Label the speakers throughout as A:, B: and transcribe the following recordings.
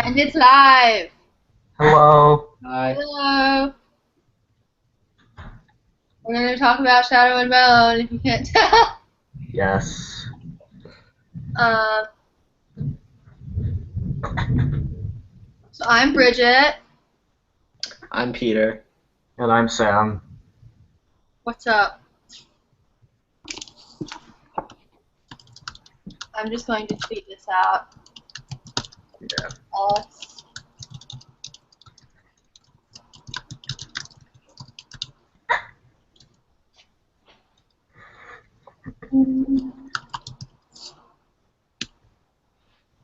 A: And it's live.
B: Hello.
C: Hi.
A: Hello. We're going to talk about Shadow and Bone, if you can't tell.
B: Yes.
A: Um, so I'm Bridget.
C: I'm Peter.
B: And I'm Sam.
A: What's up? I'm just going to tweet this out.
B: Yeah.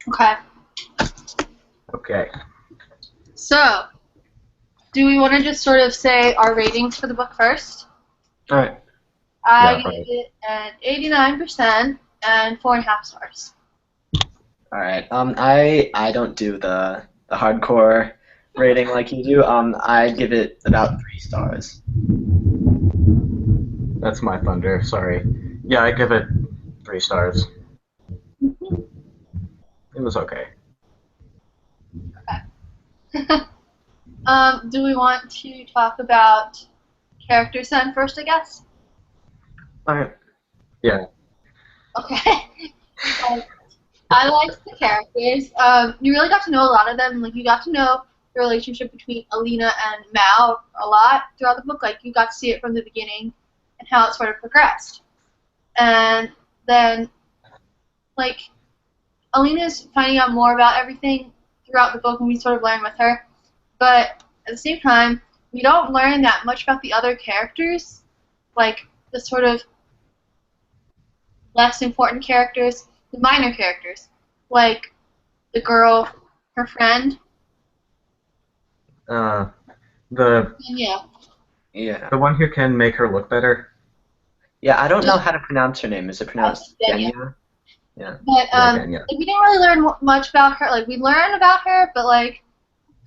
A: Okay.
B: Okay.
A: So, do we want to just sort of say our ratings for the book first?
C: All right.
A: I
B: Yeah,
A: gave
B: right.
A: it an 89% and 4.5 stars.
C: All right. I don't do the hardcore rating like you do. I give it about 3 stars.
B: That's my thunder. Sorry. Yeah, I give it 3 stars. It was okay.
A: Do we want to talk about characters then first, I guess?
C: All right.
B: Yeah.
A: Okay. I liked the characters. You really got to know a lot of them. Like, you got to know the relationship between Alina and Mal a lot throughout the book. Like, you got to see it from the beginning and how it sort of progressed. And then, like, Alina's finding out more about everything throughout the book, and we sort of learn with her. But at the same time, we don't learn that much about the other characters, like the sort of less important characters, the minor characters, like the girl, her friend.
B: The
A: Yeah.
C: Yeah.
B: the one who can make her look better.
C: Yeah. I don't know how to pronounce her name. Is it pronounced
A: Denya.
C: Genya? Yeah.
A: But
B: Yeah, again, yeah.
A: like, we didn't really learn much about her. Like, we learned about her, but like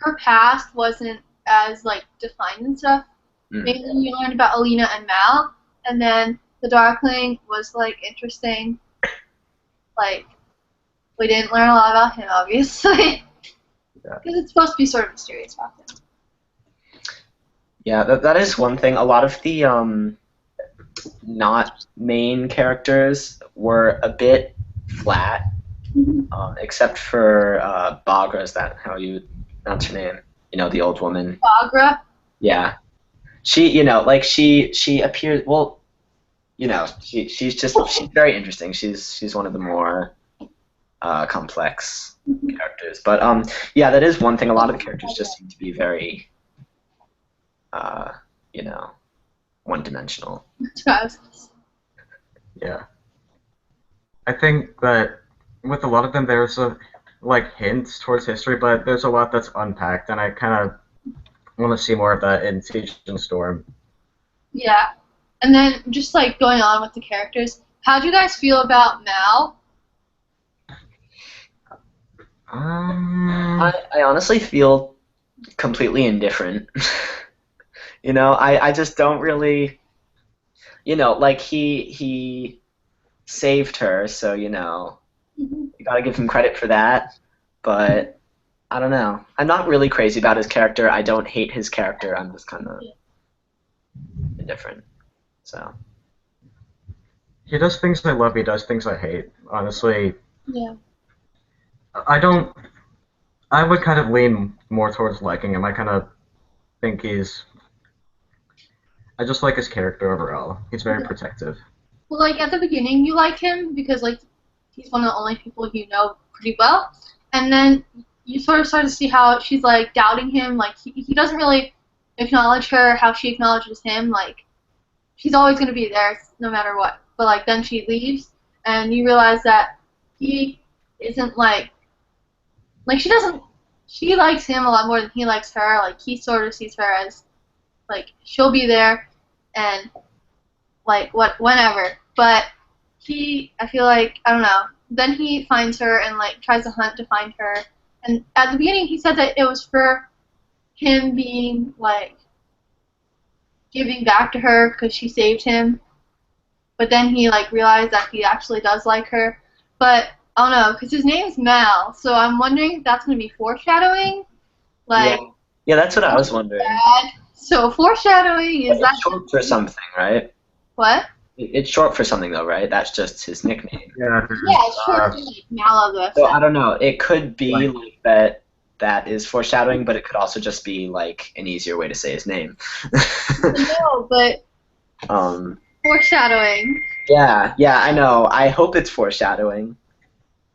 A: her past wasn't as like defined and stuff.
C: Mm.
A: Mainly we learned about Alina and Mal, and then the Darkling was like interesting. Like, we didn't learn a lot about him, obviously,
B: Yeah.
A: because it's supposed to be sort of mysterious about him.
C: Yeah. That is one thing. A lot of the not main characters were a bit flat, except for Bagra. Is that how you pronounce her name? You know, the old woman.
A: Bagra.
C: Yeah. She appears, well, she's very interesting. She's one of the more complex characters. But yeah, that is one thing. A lot of the characters just seem to be very uh, you know, one-dimensional.
B: Yeah. I think that with a lot of them, there's like hints towards history, but there's a lot that's unpacked, and I kind of want to see more of that in Siege and Storm.
A: Yeah. And then just like going on with the characters, how do you guys feel about Mal?
C: I honestly feel completely indifferent. I just don't really, like he saved her, so you gotta give him credit for that. But I don't know. I'm not really crazy about his character. I don't hate his character. I'm just kind of indifferent. So
B: He does things I love. He does things I hate. Honestly,
A: Yeah.
B: I don't. I would kind of lean more towards liking him. I kind of think I just like his character overall. He's very protective.
A: Well, like at the beginning, you like him because like he's one of the only people you know pretty well, and then you sort of start to see how she's like doubting him. Like he doesn't really acknowledge her how she acknowledges him. Like she's always gonna be there no matter what. But like then she leaves, and you realize that he isn't like she doesn't. She likes him a lot more than he likes her. Like he sort of sees her as like she'll be there, and like whenever. But I feel like I don't know. Then he finds her and like tries to hunt to find her. And at the beginning, he said that it was for him being like giving back to her because she saved him. But then he like realized that he actually does like her. But I don't know, because his name's Mal, so I'm wondering if that's going to be foreshadowing. Like,
C: Yeah, that's what I was wondering.
A: bad. So foreshadowing is that
C: It's short for something, right?
A: what?
C: It's short for something though, right? That's just his nickname.
B: Yeah,
A: Yeah, it's short for like Mal of the
C: So I don't know. It could be like that. That is foreshadowing, but it could also just be like an easier way to say his name.
A: No, but foreshadowing.
C: Yeah, I know. I hope it's foreshadowing.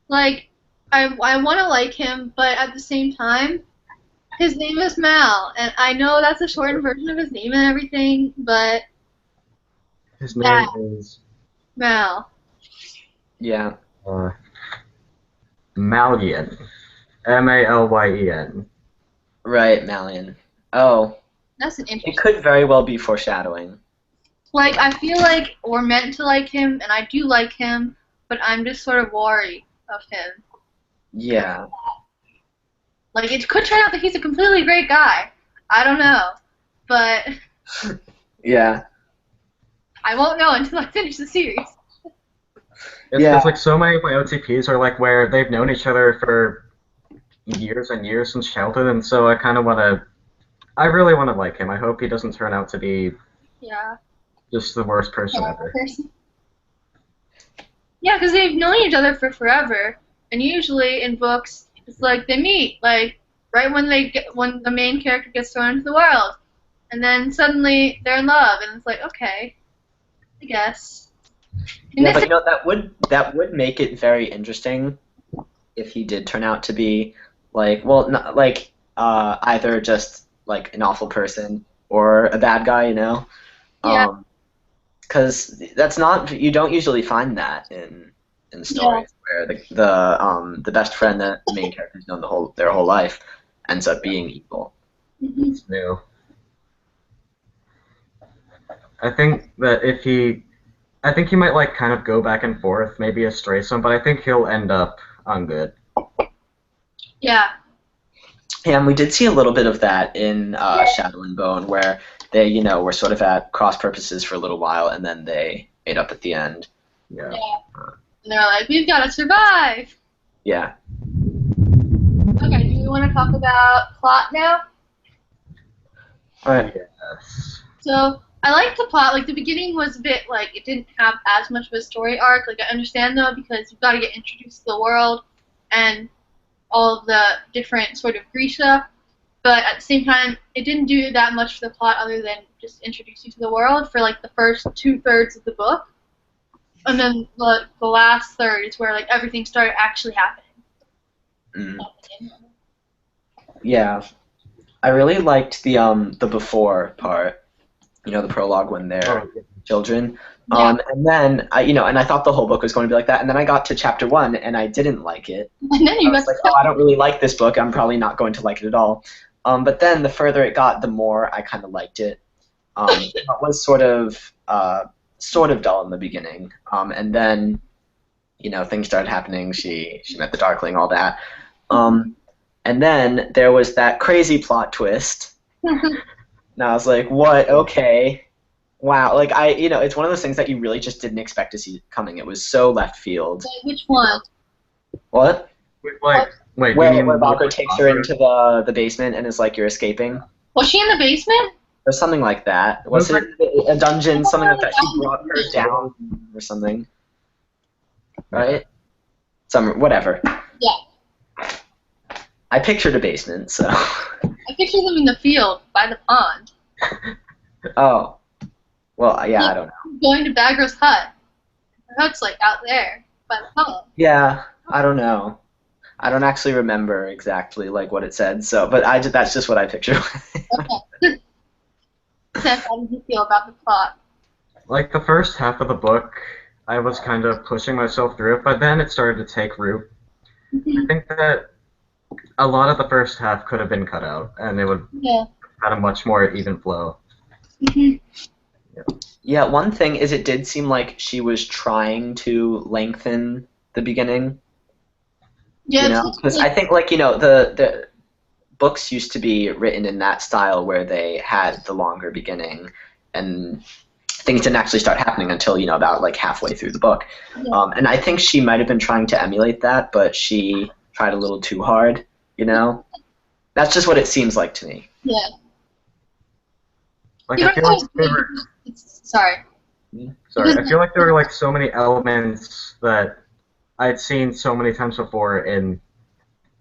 A: Like, I want to like him, but at the same time, his name is Mal, and I know that's a shortened version of his name and everything, but
B: his name is
A: Mal.
C: Yeah.
B: Malyen. Malyen.
C: Right, Malian. Oh,
A: That's an
C: it
A: interesting.
C: could very well be foreshadowing.
A: Like, I feel like we're meant to like him, and I do like him, but I'm just sort of worried of him.
C: Yeah.
A: Like, it could turn out that he's a completely great guy. I don't know, but
C: Yeah.
A: I won't know until I finish the series.
B: It's
C: Yeah.
B: just like so many of my OTPs are like where they've known each other for years and years since childhood, and so I kind of want to. I really want to like him. I hope he doesn't turn out to be
A: Yeah.
B: just the worst person ever.
A: Yeah, because they've known each other for forever, and usually in books, it's like they meet, like right when when the main character gets thrown into the world, and then suddenly they're in love, and it's like, okay, I guess. And
C: Yeah,
A: this
C: but you know that would make it very interesting if he did turn out to be like, well, not, like either just like an awful person or a bad guy, you know?
A: Yeah.
C: Because that's not, you don't usually find that in stories where the best friend that the main character's known their whole life ends up being evil.
A: Mhm.
B: It's new. I think that I think he might like kind of go back and forth, maybe astray some, but I think he'll end up on good.
A: Yeah.
C: Yeah, and we did see a little bit of that in Shadow and Bone, where they, you know, were sort of at cross purposes for a little while, and then they made up at the end.
B: Yeah.
A: And they're like, we've got to survive.
C: Yeah.
A: Okay, do we want to talk about plot now?
C: Alright.
B: Yes.
A: So, I like the plot. Like, the beginning was a bit, like, it didn't have as much of a story arc. Like, I understand, though, because you've got to get introduced to the world and all of the different sort of Grisha. But at the same time, it didn't do that much for the plot other than just introduce you to the world for, like, the first 2/3 of the book. And then the last third is where, like, everything started actually happening.
C: Mm. Yeah. I really liked the before part, you know, the prologue when they're children.
A: Yeah.
C: And then I thought the whole book was going to be like that, and then I got to chapter 1 and I didn't like it.
A: And then you
C: I was like, oh, I don't really like this book. I'm probably not going to like it at all. But then the further it got, the more I kind of liked it. It was sort of dull in the beginning, and then things started happening. She met the Darkling, all that. And then there was that crazy plot twist. And I was like, what? Okay. Wow. Like, it's one of those things that you really just didn't expect to see coming. It was so left field.
A: Which one?
C: What?
B: Wait,
C: Where Valkyrie takes her into the basement and is like, you're escaping?
A: Was she in the basement?
C: Or something like that. Was it a dungeon, something like that? She brought her down or something. Right? Whatever.
A: Yeah.
C: I pictured a basement, so.
A: I pictured them in the field by the pond.
C: Oh. Well, yeah, I don't know.
A: Going to Bagra's hut. Her hut's like out there by the pond.
C: Yeah, I don't know. I don't actually remember exactly like what it said, so that's just what I pictured.
A: Okay. Seth, how did you feel about the plot?
B: Like the first half of the book, I was kind of pushing myself through it, but then it started to take root. I think that a lot of the first half could have been cut out, and it would have had a much more even flow.
C: Yeah, one thing is it did seem like she was trying to lengthen the beginning.
A: Yeah,
C: because I think the books used to be written in that style where they had the longer beginning, and things didn't actually start happening until, about like halfway through the book.
A: Yeah.
C: And I think she might have been trying to emulate that, but she tried a little too hard, That's just what it seems like to me.
A: Yeah.
B: Like, I feel like there were...
A: Sorry.
B: Sorry, I feel like there were like so many elements that I'd seen so many times before in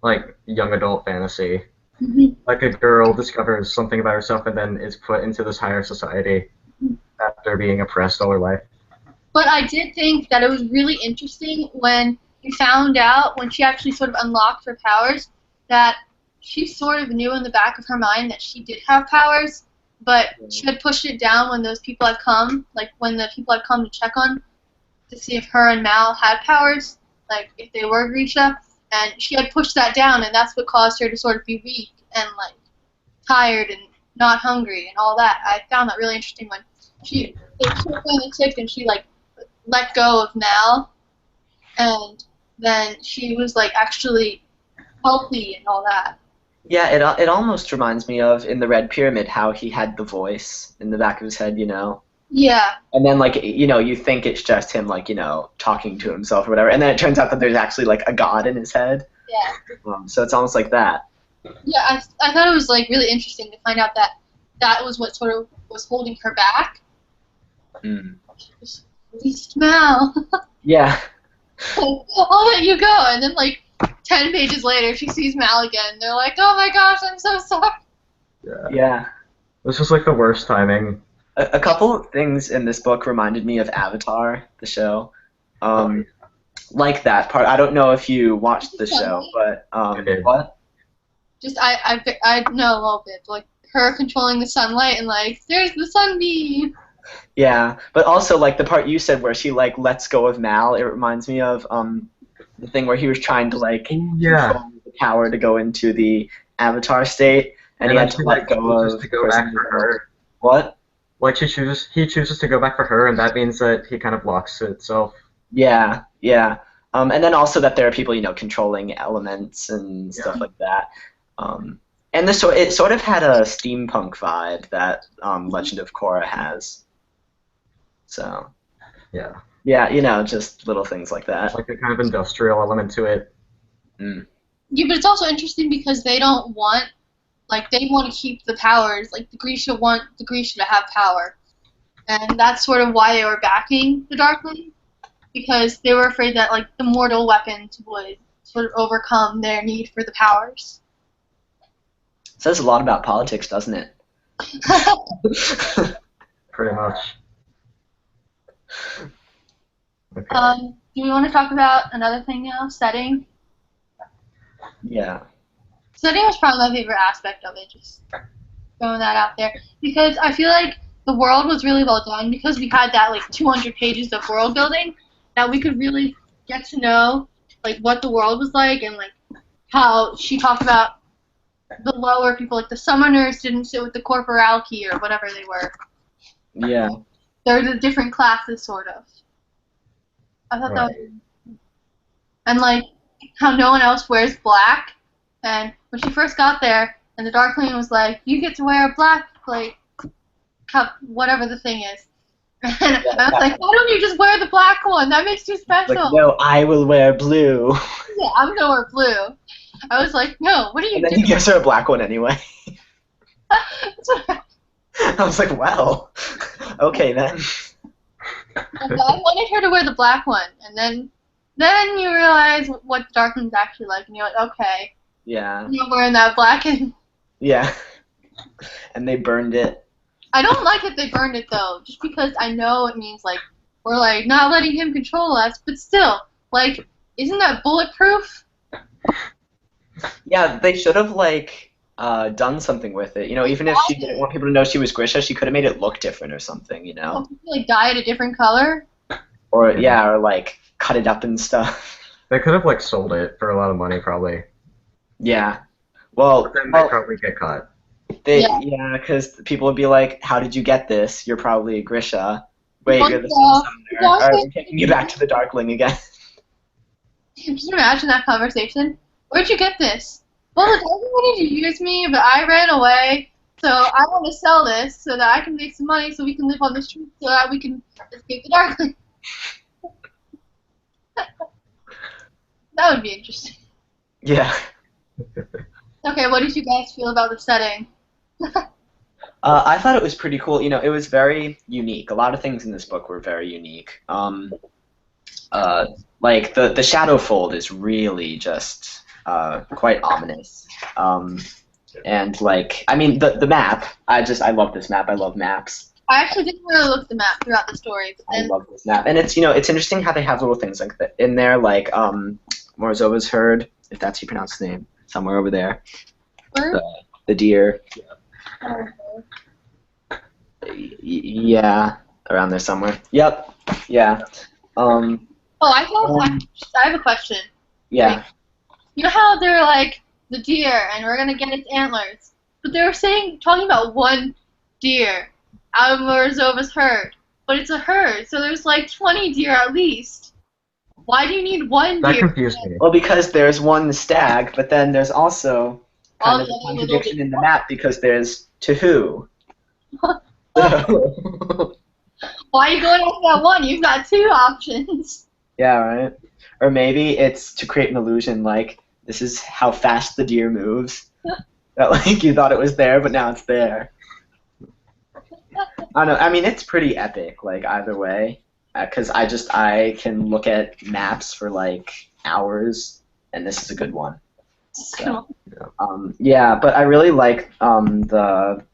B: like young adult fantasy.
A: Mm-hmm.
B: Like a girl discovers something about herself and then is put into this higher society after being oppressed all her life.
A: But I did think that it was really interesting when you found out, when she actually sort of unlocked her powers, that she sort of knew in the back of her mind that she did have powers, but she had pushed it down when those people had come, like when the people had come to check on, to see if her and Mal had powers, like if they were Grisha, and she had pushed that down, and that's what caused her to sort of be weak and like tired and not hungry and all that. I found that really interesting when they took on the tick and she like let go of Mal, and then she was like actually healthy and all that.
C: Yeah, it almost reminds me of in the Red Pyramid how he had the voice in the back of his head,
A: Yeah.
C: And then like you think it's just him like talking to himself or whatever, and then it turns out that there's actually like a god in his head.
A: Yeah.
C: So it's almost like that.
A: Yeah, I thought it was like really interesting to find out that that was what sort of was holding her back.
C: Mm.
A: Released Mal.
C: Yeah.
A: I'll let you go, and then like 10 pages later, she sees Mal again. They're like, "Oh my gosh, I'm so sorry."
C: Yeah.
B: This was like the worst timing.
C: A couple of things in this book reminded me of Avatar, the show. Like that part. I don't know if you watched the show, but what?
A: Just I know a little bit, like her controlling the sunlight and like there's the sunbeam.
C: Yeah, but also like the part you said where she like lets go of Mal, it reminds me of the thing where he was trying to like control the power to go into the Avatar state, and he had to let go of
B: to go back for her.
C: What?
B: Like he chooses to go back for her, and that means that he kind of locks itself.
C: Yeah. And then also that there are people, controlling elements and stuff like that. And it sort of had a steampunk vibe that Legend of Korra has. So.
B: Yeah.
C: Yeah, just little things like that.
B: Like a kind of industrial element to it.
C: Mm.
A: Yeah, but it's also interesting because they don't want, like, they want to keep the powers. Like, the Grisha want the Grisha to have power. And that's sort of why they were backing the Darkling. Because they were afraid that, like, the mortal weapons would sort of overcome their need for the powers.
C: Says a lot about politics, doesn't it?
B: Pretty much. Okay.
A: Do we want to talk about another thing now? Setting?
C: Yeah.
A: Setting was probably my favorite aspect of it, just throwing that out there. Because I feel like the world was really well done because we had that, like, 200 pages of world building that we could really get to know, like, what the world was like and, like, how she talked about the lower people, like the summoners didn't sit with the corporality or whatever they were.
C: Yeah.
A: They're the different classes, sort of. I thought that was... And, like, how no one else wears black. And when she first got there, and the Darkling was like, you get to wear a black, like, cup, whatever the thing is. And I was like, why don't you just wear the black one? That makes you special.
C: Like, no, I will wear blue.
A: Yeah, I'm going to wear blue. I was like, no, what are you
C: And then
A: doing?
C: he gives her a black one anyway. I was like, well, okay then.
A: I wanted her to wear the black one, and then you realize what the Darkling's actually like, and you're like, okay.
C: Yeah.
A: You're wearing that black and...
C: Yeah. And they burned it.
A: I don't like that they burned it, though, just because I know it means, like, we're, like, not letting him control us, but still, like, isn't that bulletproof?
C: Yeah, they should have, like, done something with it. Even if she didn't want people to know she was Grisha, she could have made it look different or something,
A: Like, dye it a different color?
C: Or, like, cut it up and stuff.
B: They could have, like, sold it for a lot of money, probably.
C: Yeah. Well,
B: but then they'd probably get caught.
C: Yeah, because people would be like, how did you get this? You're probably a Grisha. Wait, you're the summoner. Alright, we're taking you back to the Darkling again.
A: Can you imagine that conversation? Where'd you get this? Well, the Darkling wanted to use me, but I ran away. So I want to sell this so that I can make some money so we can live on the street so that we can escape the darkling. That would be interesting.
C: Yeah.
A: Okay, what did you guys feel about the setting?
C: I thought it was pretty cool. You know, it was very unique. A lot of things in this book were very unique. Like the shadow fold is really just quite ominous. And like, I mean, the map. I love this map. I love maps.
A: I actually didn't really look at the map throughout the story. But
C: I
A: then,
C: love this map, and it's it's interesting how they have little things like that in there, like Morzova's herd, if that's how you pronounce the name, somewhere over there.
A: where?
C: The deer.
A: Oh,
C: Yeah, around there somewhere. Yep. Yeah.
A: I have a question.
C: Yeah.
A: You know how they're like the deer, and we're gonna get its antlers, but they were talking about one deer out of Morzova's herd, but it's a herd, so there's like 20 deer at least. Why do you need one
B: That
A: deer?
B: confused me.
C: Well, because there's one stag, but then there's also
A: All
C: kind of
A: the
C: a
A: other
C: contradiction
A: little
C: in the map because there's to who.
A: Why are you going after that one? You've got two options.
C: Yeah, right. Or maybe it's to create an illusion, like this is how fast the deer moves. That like you thought it was there, but now it's there. I don't know. I mean, it's pretty epic, like either way, because I can look at maps for like hours, and this is a good one. So, yeah, but I really like the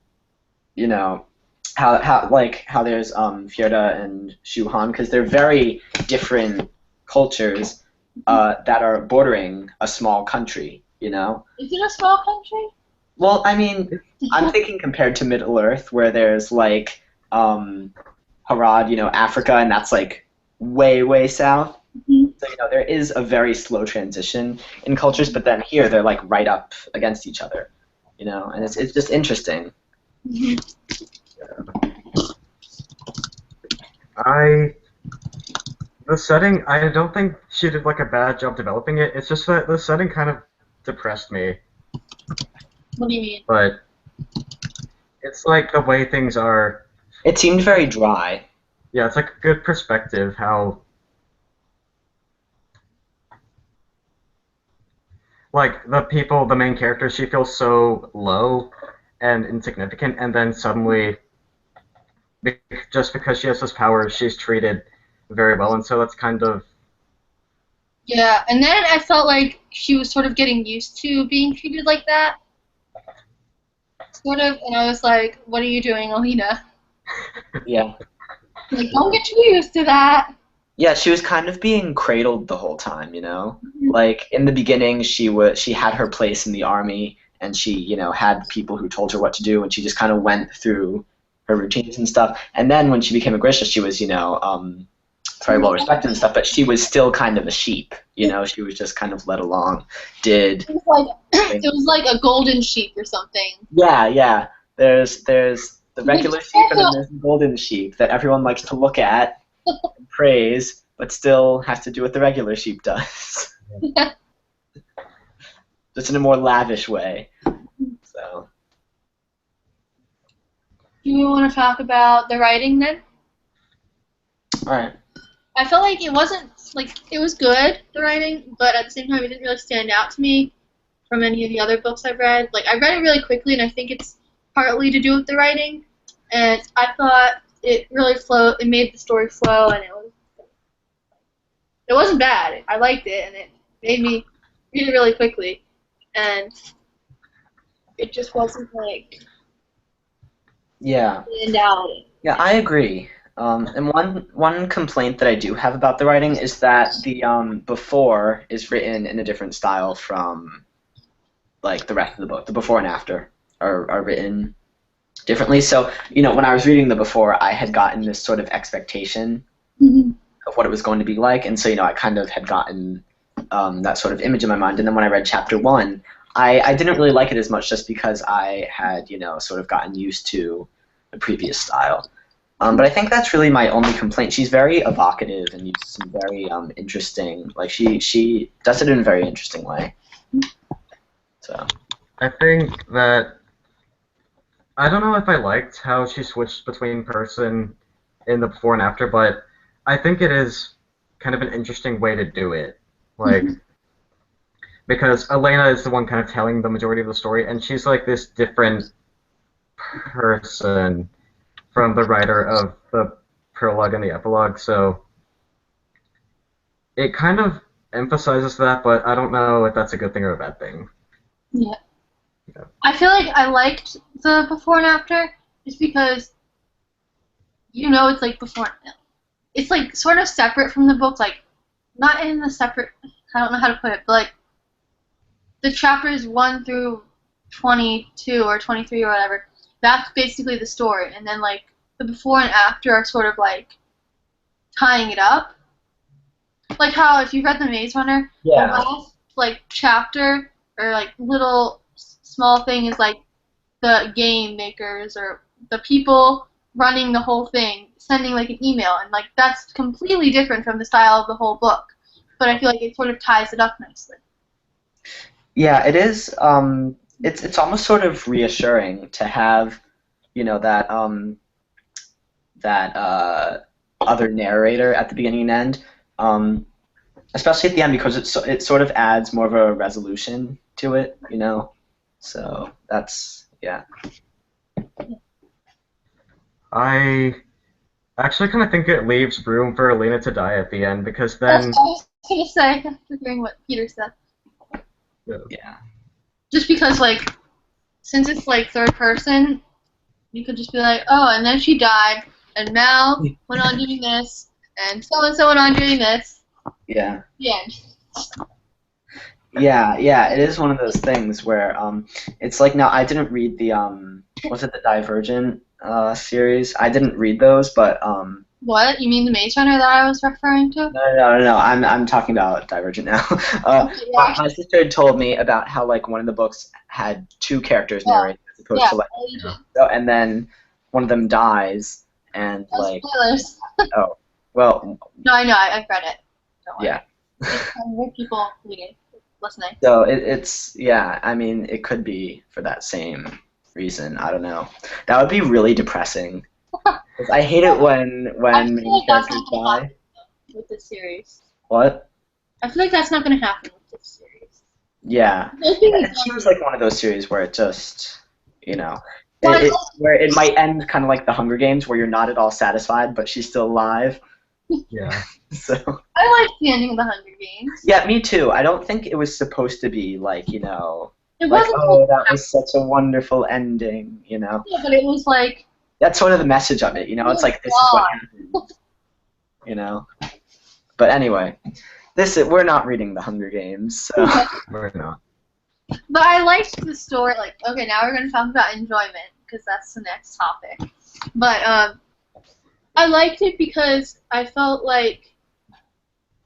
C: how there's Fjerda and Shuhan because they're very different cultures that are bordering a small country. You know.
A: Is it a small country?
C: Well, I mean, I'm thinking compared to Middle Earth, where there's like Harad, Africa, and that's like way, way south.
A: Mm-hmm.
C: So there is a very slow transition in cultures, but then here they're like right up against each other, and it's just interesting.
A: Mm-hmm.
B: The setting, I don't think she did like a bad job developing it. It's just that the setting kind of depressed me.
A: What do you mean?
B: But it's like the way things are.
C: It seemed very dry.
B: Yeah, it's like a good perspective how. Like the main character, she feels so low and insignificant, and then suddenly, just because she has this power, she's treated very well, and so that's kind of.
A: Yeah, and then I felt like she was sort of getting used to being treated like that. Sort of, and I was like, what are you doing, Alina?
C: Yeah.
A: Like, don't get too used to that.
C: Yeah, she was kind of being cradled the whole time,
A: Mm-hmm.
C: Like in the beginning, she had her place in the army, and she, had people who told her what to do, and she just kind of went through her routines and stuff. And then when she became a Grisha, she was, very well respected and stuff, but she was still kind of a sheep, She was just kind of led along.
A: It was like a golden sheep or something.
C: Yeah. There's the regular sheep and then there's the golden sheep that everyone likes to look at and praise, but still has to do what the regular sheep does.
A: Yeah.
C: Just in a more lavish way. So.
A: Do you want to talk about the writing then?
C: All right.
A: I felt like it wasn't, it was good, the writing, but at the same time it didn't really stand out to me from any of the other books I've read. Like, I read it really quickly, and I think it's partly to do with the writing, and I thought it really it made the story flow, and it wasn't bad. I liked it, and it made me read it really quickly, and it just wasn't,
C: Yeah.
A: stand out.
C: Yeah, I agree. And one complaint that I do have about the writing is that the before is written in a different style from like the rest of the book. The before and after are written differently. So when I was reading the before, I had gotten this sort of expectation of what it was going to be like, and so I kind of had gotten that sort of image in my mind. And then when I read chapter 1, I didn't really like it as much just because I had sort of gotten used to the previous style. But I think that's really my only complaint. She's very evocative and uses some very interesting, like she does it in a very interesting way. So
B: I think that I don't know if I liked how she switched between person in the before and after, but I think it is kind of an interesting way to do it. Like, because Elena is the one kind of telling the majority of the story, and she's like this different person from the writer of the prologue and the epilogue, so it kind of emphasizes that, but I don't know if that's a good thing or a bad thing.
A: Yeah.
B: Yeah.
A: I feel like I liked the before and after just because it's like before. It's like sort of separate from the book, like not in the separate. I don't know how to put it, but like the chapters 1 through 22 or 23 or whatever. That's basically the story, and then like the before and after are sort of like tying it up. Like how if you read The Maze Runner, the
C: Yeah.
A: last like chapter or like little small thing is like the game makers or the people running the whole thing sending like an email, and like that's completely different from the style of the whole book. But I feel like it sort of ties it up nicely.
C: Yeah, it is. It's almost sort of reassuring to have, that other narrator at the beginning and end, especially at the end because it sort of adds more of a resolution to it, So that's yeah.
B: I actually kind of think it leaves room for Elena to die at the end, because
A: That's
B: then...
A: what I was gonna say after hearing what Peter said.
C: Yeah.
A: Just because like since it's like third person, you could just be like, oh, and then she died, and Mal went on doing this, and so went on doing this.
C: Yeah.
A: The end.
C: Yeah, it is one of those things where it's like now I didn't read the was it the Divergent series? I didn't read those, but
A: What? You mean the Maze Runner that I was referring to?
C: no. I'm talking about Divergent now.
A: Okay, yeah,
C: My sister had told me about how like one of the books had two characters narrating as opposed
A: yeah,
C: to like
A: yeah.
C: and then one of them dies and
A: No
C: like
A: spoilers.
C: oh well
A: No, I know. I've read it. Don't worry.
C: yeah.
A: It's with people reading, listening.
C: So it's yeah. I mean, it could be for that same reason. I don't know. That would be really depressing. 'Cause I hate it when
A: I feel
C: main
A: like that's
C: characters
A: not gonna
C: die.
A: happen with this series.
C: What?
A: I feel like that's not gonna happen with this series.
C: Yeah.
A: I think
C: It seems like one of those series where it just,
A: But
C: where it might end kind of like the Hunger Games, where you're not at all satisfied, but she's still alive.
B: Yeah.
C: So.
A: I like the ending of the Hunger Games.
C: Yeah, me too. I don't think it was supposed to be like,
A: It
C: like,
A: wasn't.
C: oh, that was such a wonderful ending,
A: Yeah, but it was like.
C: That's sort of the message of it, It's like, this is what happened, But anyway, we're not reading the Hunger Games, so.
B: We're not.
A: But I liked the story. Like, okay, now we're gonna talk about enjoyment because that's the next topic. But I liked it because I felt like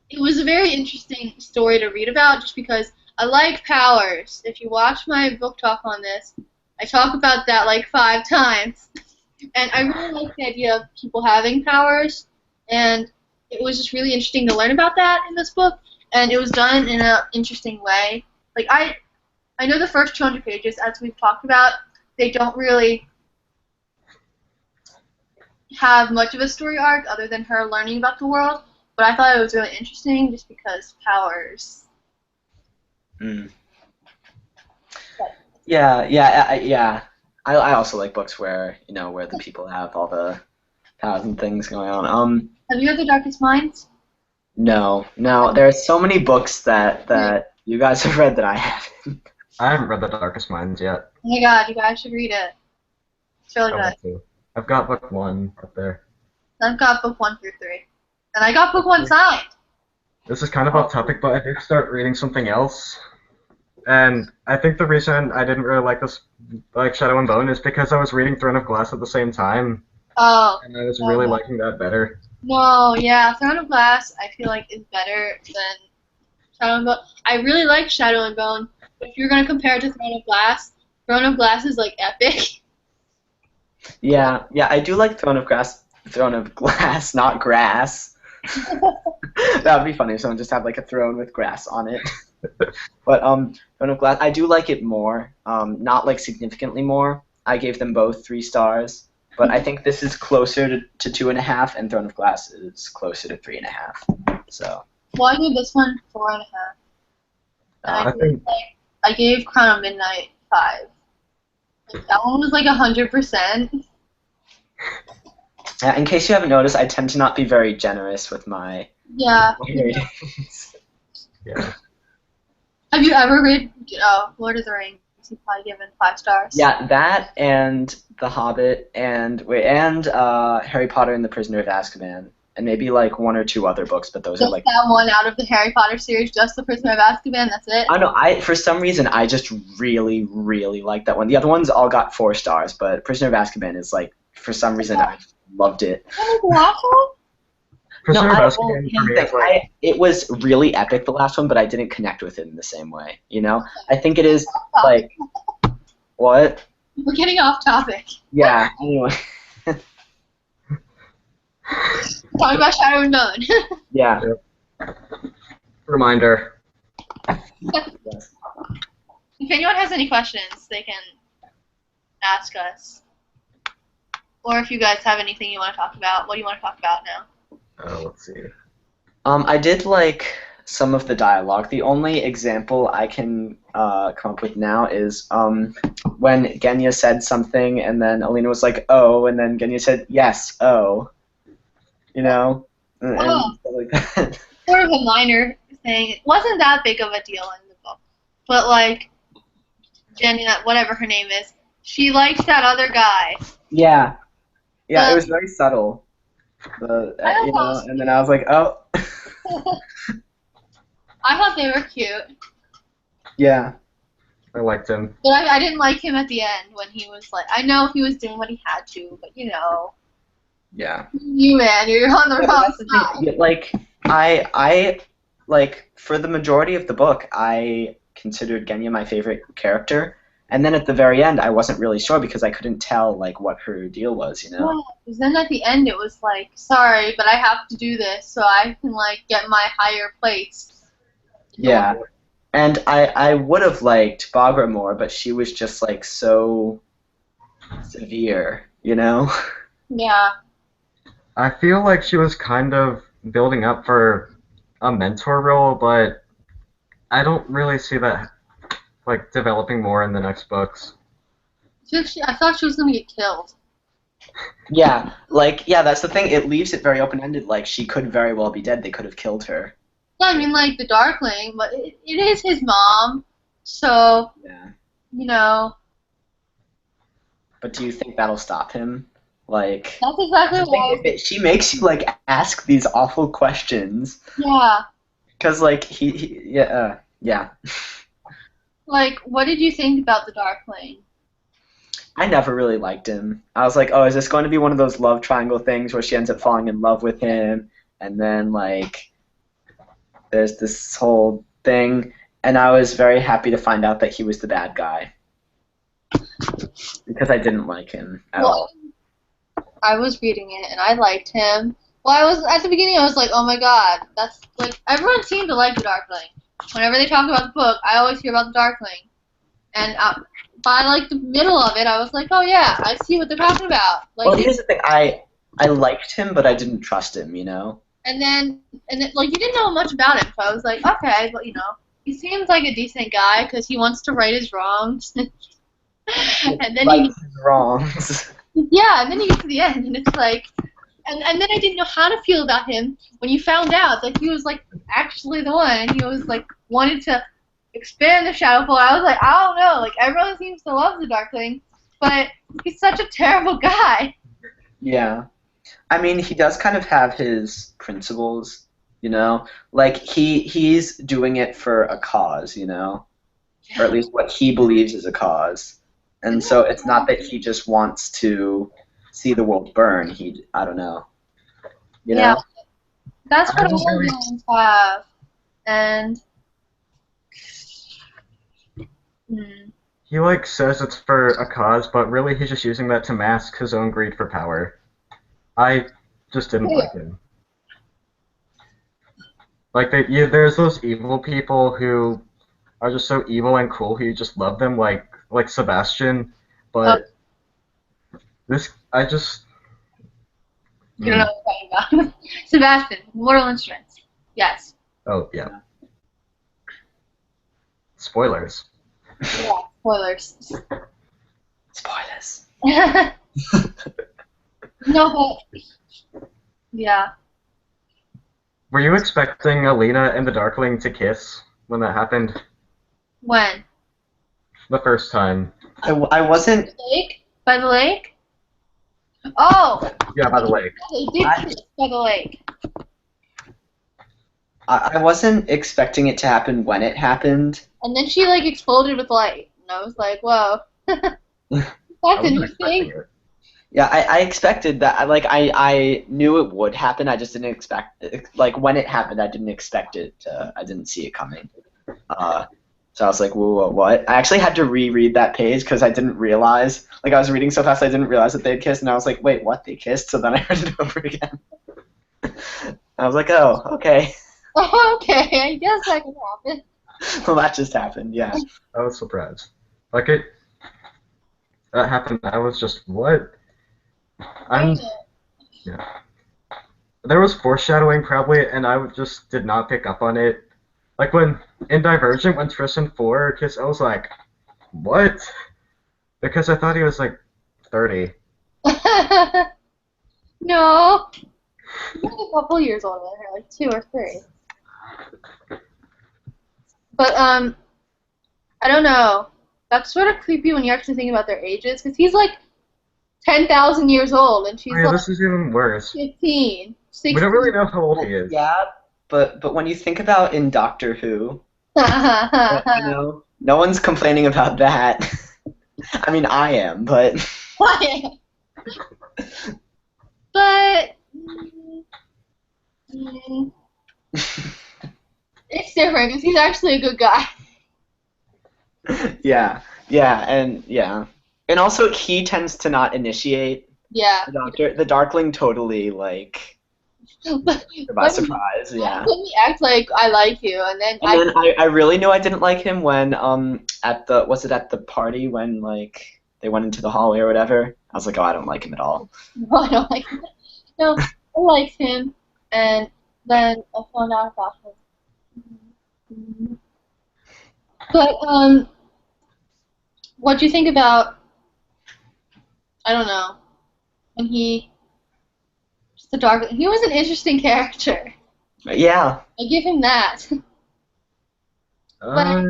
A: it was a very interesting story to read about. Just because I like powers. If you watch my book talk on this, I talk about that like 5 times. And I really like the idea of people having powers, and it was just really interesting to learn about that in this book, and it was done in an interesting way. Like, I know the first 200 pages, as we've talked about, they don't really have much of a story arc other than her learning about the world, but I thought it was really interesting just because powers.
C: Mm. Yeah. I also like books where where the people have all the powers and things going on.
A: Have you read The Darkest Minds?
C: No. There are so many books that you guys have read that I haven't.
B: I haven't read The Darkest Minds yet.
A: Oh my god, you guys should read it. It's really
B: I
A: good.
B: want to. I've got book 1 up there.
A: I've got book 1 through 3. And I got book 1 signed.
B: This is kind of off topic, but I did start reading something else. And I think the reason I didn't really like Shadow and Bone is because I was reading Throne of Glass at the same time,
A: Oh.
B: and I was really liking that better.
A: No, yeah, Throne of Glass I feel like is better than Shadow and Bone. I really like Shadow and Bone, but if you're going to compare it to Throne of Glass is like epic.
C: Yeah, I do like Throne of Glass, not grass. That would be funny if someone just had like a throne with grass on it. But Throne of Glass, I do like it more, not like significantly more, I gave them both 3 stars, but I think this is closer to 2.5, and Throne of Glass is closer to 3.5. So.
A: Well, I gave this one 4.5. And I gave Crown of Midnight 5. Like, that one was like 100%.
C: In case you haven't noticed, I tend to not be very generous with my ratings.
B: Yeah.
A: Have you ever read Lord of the Rings? You've probably given 5 stars.
C: Yeah, that and The Hobbit and Harry Potter and the Prisoner of Azkaban, and maybe like 1 or 2 other books, but those
A: just
C: are like
A: that one out of the Harry Potter series, just the Prisoner of Azkaban. That's it.
C: I don't know. For some reason I just really, really like that one. The other ones all got 4 stars, but Prisoner of Azkaban is like for some reason I loved it.
A: What was the last one?
B: Prisoner of Azkaban for me is like...
C: it was really epic, the last one, but I didn't connect with it in the same way. You know, I think it is like what?
A: We're getting off topic.
C: Yeah. Anyway.
A: Talking about Shadow and Bone.
C: Yeah.
B: Reminder.
C: Yes.
A: If anyone has any questions, they can ask us. Or if you guys have anything you want to talk about, what do you want to talk about now?
B: Let's see.
C: I did like some of the dialogue. The only example I can come up with now is when Genya said something and then Alina was like, oh, and then Genya said, yes, oh. You know? And stuff like that.
A: Sort of a minor thing. It wasn't that big of a deal in the book. But, like, Jenny, whatever her name is, she likes that other guy.
C: Yeah. Yeah, it was very subtle. And then I was like, oh.
A: I thought they were cute.
C: Yeah.
B: I liked him.
A: But I didn't like him at the end when he was like, I know he was doing what he had to, but you know.
C: Yeah.
A: You, man, you're on the wrong side.
C: Like, I like, for the majority of the book, I considered Genya my favorite character. And then at the very end, I wasn't really sure because I couldn't tell, like, what her deal was, you know?
A: Yeah, because then at the end it was like, sorry, but I have to do this so I can, like, get my higher place.
C: Yeah. And I would have liked Bagra more, but she was just, like, so severe, you know?
A: Yeah.
B: I feel like she was kind of building up for a mentor role, but I don't really see that like developing more in the next books.
A: I thought she was gonna get killed.
C: Yeah, like, yeah, that's the thing. It leaves it very open-ended. Like, she could very well be dead. They could have killed her.
A: Yeah, I mean, like, the Darkling, but it is his mom, so,
C: Yeah.
A: you know.
C: But do you think that'll stop him? Like,
A: That's exactly what.
C: she makes you, like, ask these awful questions.
A: Yeah.
C: Because, like, yeah.
A: Like, what did you think about the Darkling?
C: I never really liked him. I was like, oh, is this going to be one of those love triangle things where she ends up falling in love with him, and then, like, there's this whole thing, and I was very happy to find out that he was the bad guy. Because I didn't like him at all.
A: I was reading it, and I liked him. Well, at the beginning, I was like, oh my god, that's, like, everyone seemed to like the Darkling. Whenever they talk about the book, I always hear about the Darkling. And by, like, the middle of it, I was like, oh yeah, I see what they're talking about. Like,
C: well, here's the thing. I liked him, but I didn't trust him, you know?
A: And then, like, you didn't know much about him, so I was like, okay, but, you know, he seems like a decent guy, because he wants to right his wrongs. And then
C: his wrongs.
A: Yeah, and then you get to the end, and it's like, and then I didn't know how to feel about him when you found out that he was, like, actually the one, and he was, like, wanted to expand the Shadowfall. I was like, I don't know, like, everyone seems to love the Darkling, but he's such a terrible guy.
C: Yeah. I mean, he does kind of have his principles, you know? Like, he's doing it for a cause, you know? Or at least what he believes is a cause. And so it's not that he just wants to see the world burn. I don't know. You know?
A: That's what all villains have. And
B: he, like, says it's for a cause, but really he's just using that to mask his own greed for power. I just didn't like him. Like, there's those evil people who are just so evil and cool who you just love them, like Sebastian, but I just.
A: You don't know what I'm talking about. Sebastian, Mortal Instruments. Yes.
B: Oh, yeah. Spoilers.
A: Yeah, spoilers.
C: Spoilers.
A: No, but yeah.
B: Were you expecting Alina and the Darkling to kiss when that happened?
A: When?
B: The first time.
C: I wasn't.
A: Lake? By the lake? Oh!
B: Yeah, by the lake.
A: They did kiss by the lake.
C: I wasn't expecting it to happen when it happened.
A: And then she like exploded with light. And I was like, whoa.
B: I
A: That's
B: wasn't expecting
A: interesting.
B: it.
C: Yeah, I expected that. Like, I knew it would happen. I just didn't expect it. Like, when it happened, I didn't expect it. I didn't see it coming. So I was like, whoa, what? I actually had to reread that page because I didn't realize. Like, I was reading so fast, I didn't realize that they'd kissed, and I was like, wait, what? They kissed? So then I read it over again. I was like, oh, okay.
A: Okay, I guess that can happen.
C: Well, that just happened, yeah.
B: I was surprised. Like that happened. I was just what? Yeah. There was foreshadowing probably, and I just did not pick up on it. Like when in Divergent, when Tristan 4 kissed, I was like, what? Because I thought he was like 30.
A: No. He's like a couple years older than her, like 2 or 3. But I don't know. That's sort of creepy when you actually think about their ages, because he's like 10,000 years old and she's
B: Oh, yeah,
A: like
B: this is even worse.
A: 15, 16.
B: We don't really know how old he is.
C: Yeah, but when you think about in Doctor Who, you know, no one's complaining about that. I mean, I am, but
A: But it's different because he's actually a good guy.
C: yeah, and also he tends to not initiate
A: Yeah.
C: the Doctor. The Darkling totally like by surprise. Yeah.
A: Let me act like I like you, and then
C: And then I really knew I didn't like him when at the party when like they went into the hallway or whatever. I was like, oh, I don't like him at all.
A: No, I don't like him. No, I liked him, and then I found out about him. But what do you think about? I don't know. When just the dark. He was an interesting character.
C: Yeah.
A: I give him that.
B: I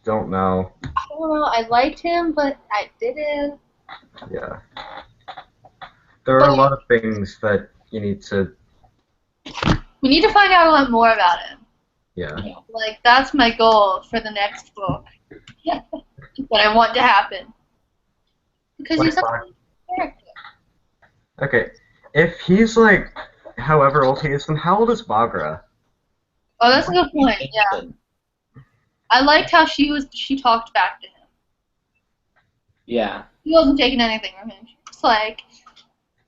B: don't know.
A: I don't know. I liked him, but I didn't.
B: Yeah. There are a lot of things that you need to.
A: We need to find out a lot more about him.
B: Yeah.
A: Like, that's my goal for the next book. That I want to happen. Because he's such a good character.
B: Okay. If he's like however old he is, then how old is Bagra?
A: Oh, that's a good point, yeah. I liked how she talked back to him.
C: Yeah.
A: He wasn't taking anything from him. She was like,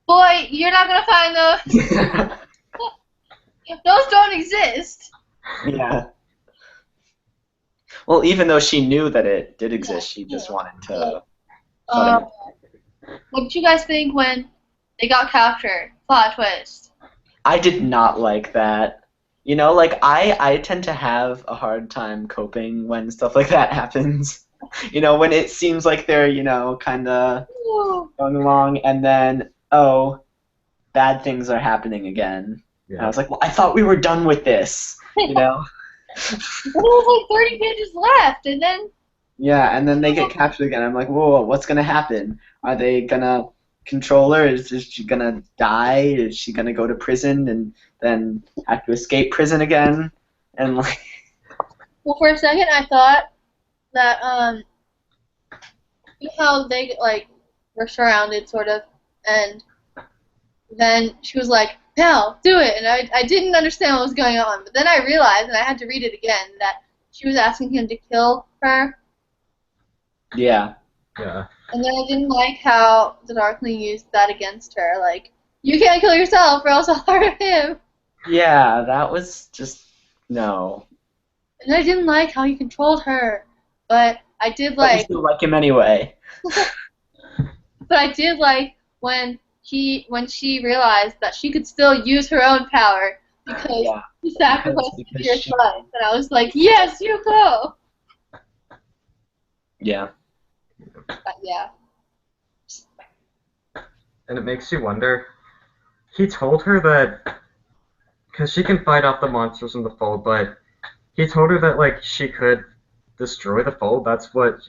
A: boy, you're not going to find those. Those don't exist.
C: Yeah. Well, even though she knew that it did exist, she just wanted to.
A: What did you guys think when they got captured? Plot twist.
C: I did not like that. You know, like I tend to have a hard time coping when stuff like that happens. You know, when it seems like they're, you know, kind of going along, and then bad things are happening again.
B: Yeah.
C: And I was like, well, I thought we were done with this. You know.
A: There was like 30 pages left, and then.
C: Yeah, and then they get captured again. I'm like, whoa, what's gonna happen? Are they gonna control her? Is she gonna die? Is she gonna go to prison and then have to escape prison again? And like.
A: Well, for a second, I thought that you know how they like were surrounded, sort of, and then she was like, "Hell, do it!" And I didn't understand what was going on, but then I realized, and I had to read it again, that she was asking him to kill her.
C: Yeah.
B: Yeah.
A: And then I didn't like how the Darkling used that against her, like, you can't kill yourself or else I'll hurt him.
C: Yeah, that was just no.
A: And I didn't like how he controlled her, but I did
C: But you
A: like.
C: still like him anyway.
A: But but I did like when she realized that she could still use her own power because
C: Yeah,
A: she sacrificed
C: because
A: your life, and I was like, yes, you go.
C: yeah.
A: But yeah.
B: And it makes you wonder. He told her that because she can fight off the monsters in the fold, but he told her that like she could destroy the fold. That's what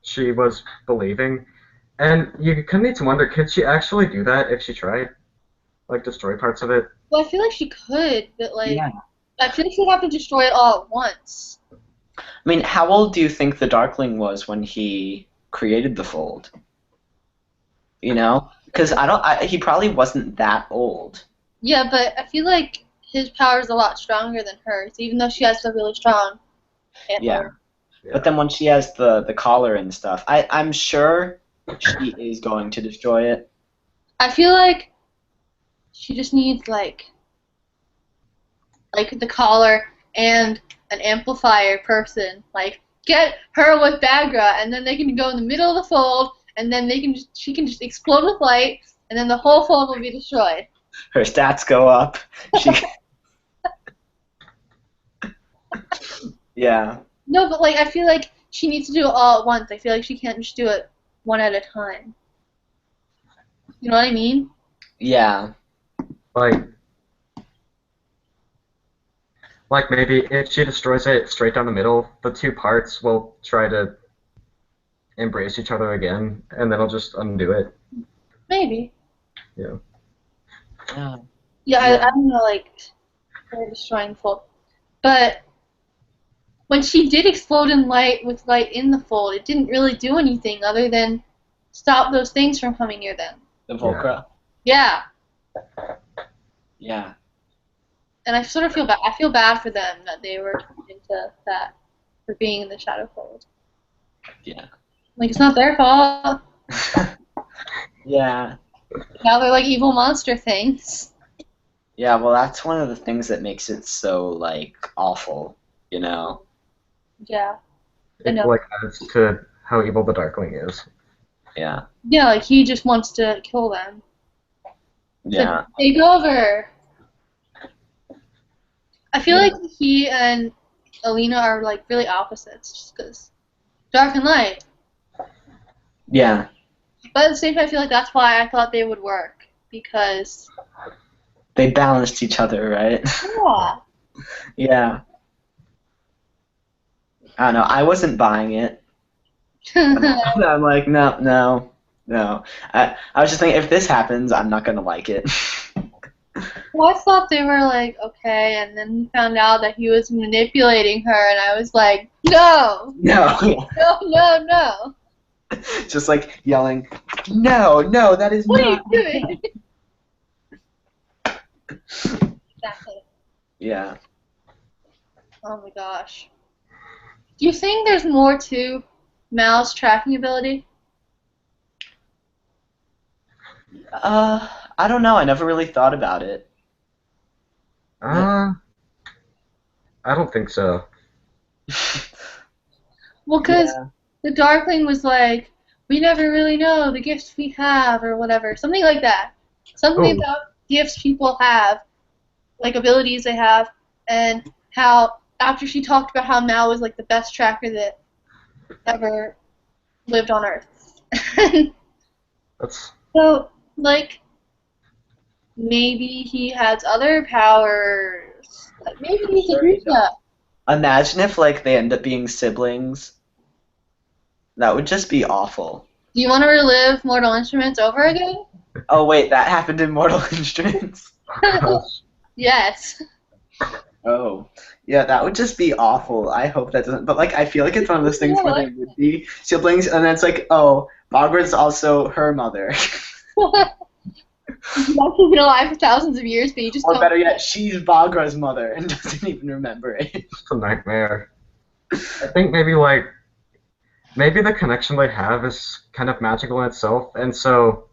B: she was believing. And you kind of need to wonder, could she actually do that if she tried? Like, destroy parts of it?
A: Well, I feel like she could, but like,
C: Yeah.
A: I feel like she'd have to destroy it all at once.
C: I mean, how old do you think the Darkling was when he created the fold? You know, because he probably wasn't that old.
A: Yeah, but I feel like his power is a lot stronger than hers, even though she has a really strong
C: Yeah.
A: antler.
C: But then when she has the collar and stuff, I'm sure she is going to destroy it.
A: I feel like she just needs like the collar and an amplifier person. Like get her with Bagra, and then they can go in the middle of the fold, and then she can just explode with light, and then the whole fold will be destroyed.
C: Her stats go up. She. Yeah.
A: No, but like I feel like she needs to do it all at once. I feel like she can't just do it one at a time. You know what I mean?
C: Yeah.
B: Like maybe if she destroys it straight down the middle, the two parts will try to embrace each other again, and then I'll just undo it.
A: Maybe.
B: Yeah.
C: Yeah.
A: Yeah, I don't know, like her destroying the fold, but when she did explode in light with light in the fold, it didn't really do anything other than stop those things from coming near them.
C: The Volcra.
A: Yeah.
C: Yeah.
A: And I sort of feel bad. I feel bad for them that they were turned into that for being in the shadow fold.
C: Yeah.
A: Like it's not their fault.
C: Yeah.
A: Now they're like evil monster things.
C: Yeah. Well, that's one of the things that makes it so like awful. You know.
A: Yeah.
B: It like adds to how evil the Darkling is.
C: Yeah.
A: Yeah, like he just wants to kill them.
C: Yeah.
A: So, take over. I feel like he and Alina are like really opposites, just because dark and light.
C: Yeah.
A: But at the same time, I feel like that's why I thought they would work, because
C: They balanced each other, right?
A: yeah.
C: Yeah. I don't know. I wasn't buying it. I'm like, no. I was just thinking, if this happens, I'm not gonna like it.
A: Well, I thought they were like okay, and then we found out that he was manipulating her, and I was like, no,
C: No.
A: no.
C: Just like yelling, no, that is
A: What are
C: not.
A: you doing? Exactly.
C: Yeah.
A: Oh my gosh. Do you think there's more to Mal's tracking ability?
C: I don't know. I never really thought about it.
B: I don't think so.
A: Well, because
C: Yeah.
A: the Darkling was like, we never really know the gifts we have, or whatever. Something like that. Something about gifts people have, like abilities they have, and how, after she talked about how Mal was like the best tracker that ever lived on Earth.
B: That's
A: So, like, maybe he has other powers. Like, maybe he's a Grisha.
C: Imagine if like they end up being siblings. That would just be awful.
A: Do you want to relive Mortal Instruments over again?
C: Oh wait, that happened in Mortal Instruments.
A: Yes.
C: Oh. Yeah, that would just be awful. I hope that doesn't. But like, I feel like it's one of those things where they would be siblings, and then it's like, oh, Bagra's also her mother.
A: She's actually been alive for thousands of years, but you just
C: Or
A: don't.
C: better yet, she's Bagra's mother and doesn't even remember it.
B: It's a nightmare. I think maybe the connection they have is kind of magical in itself, and so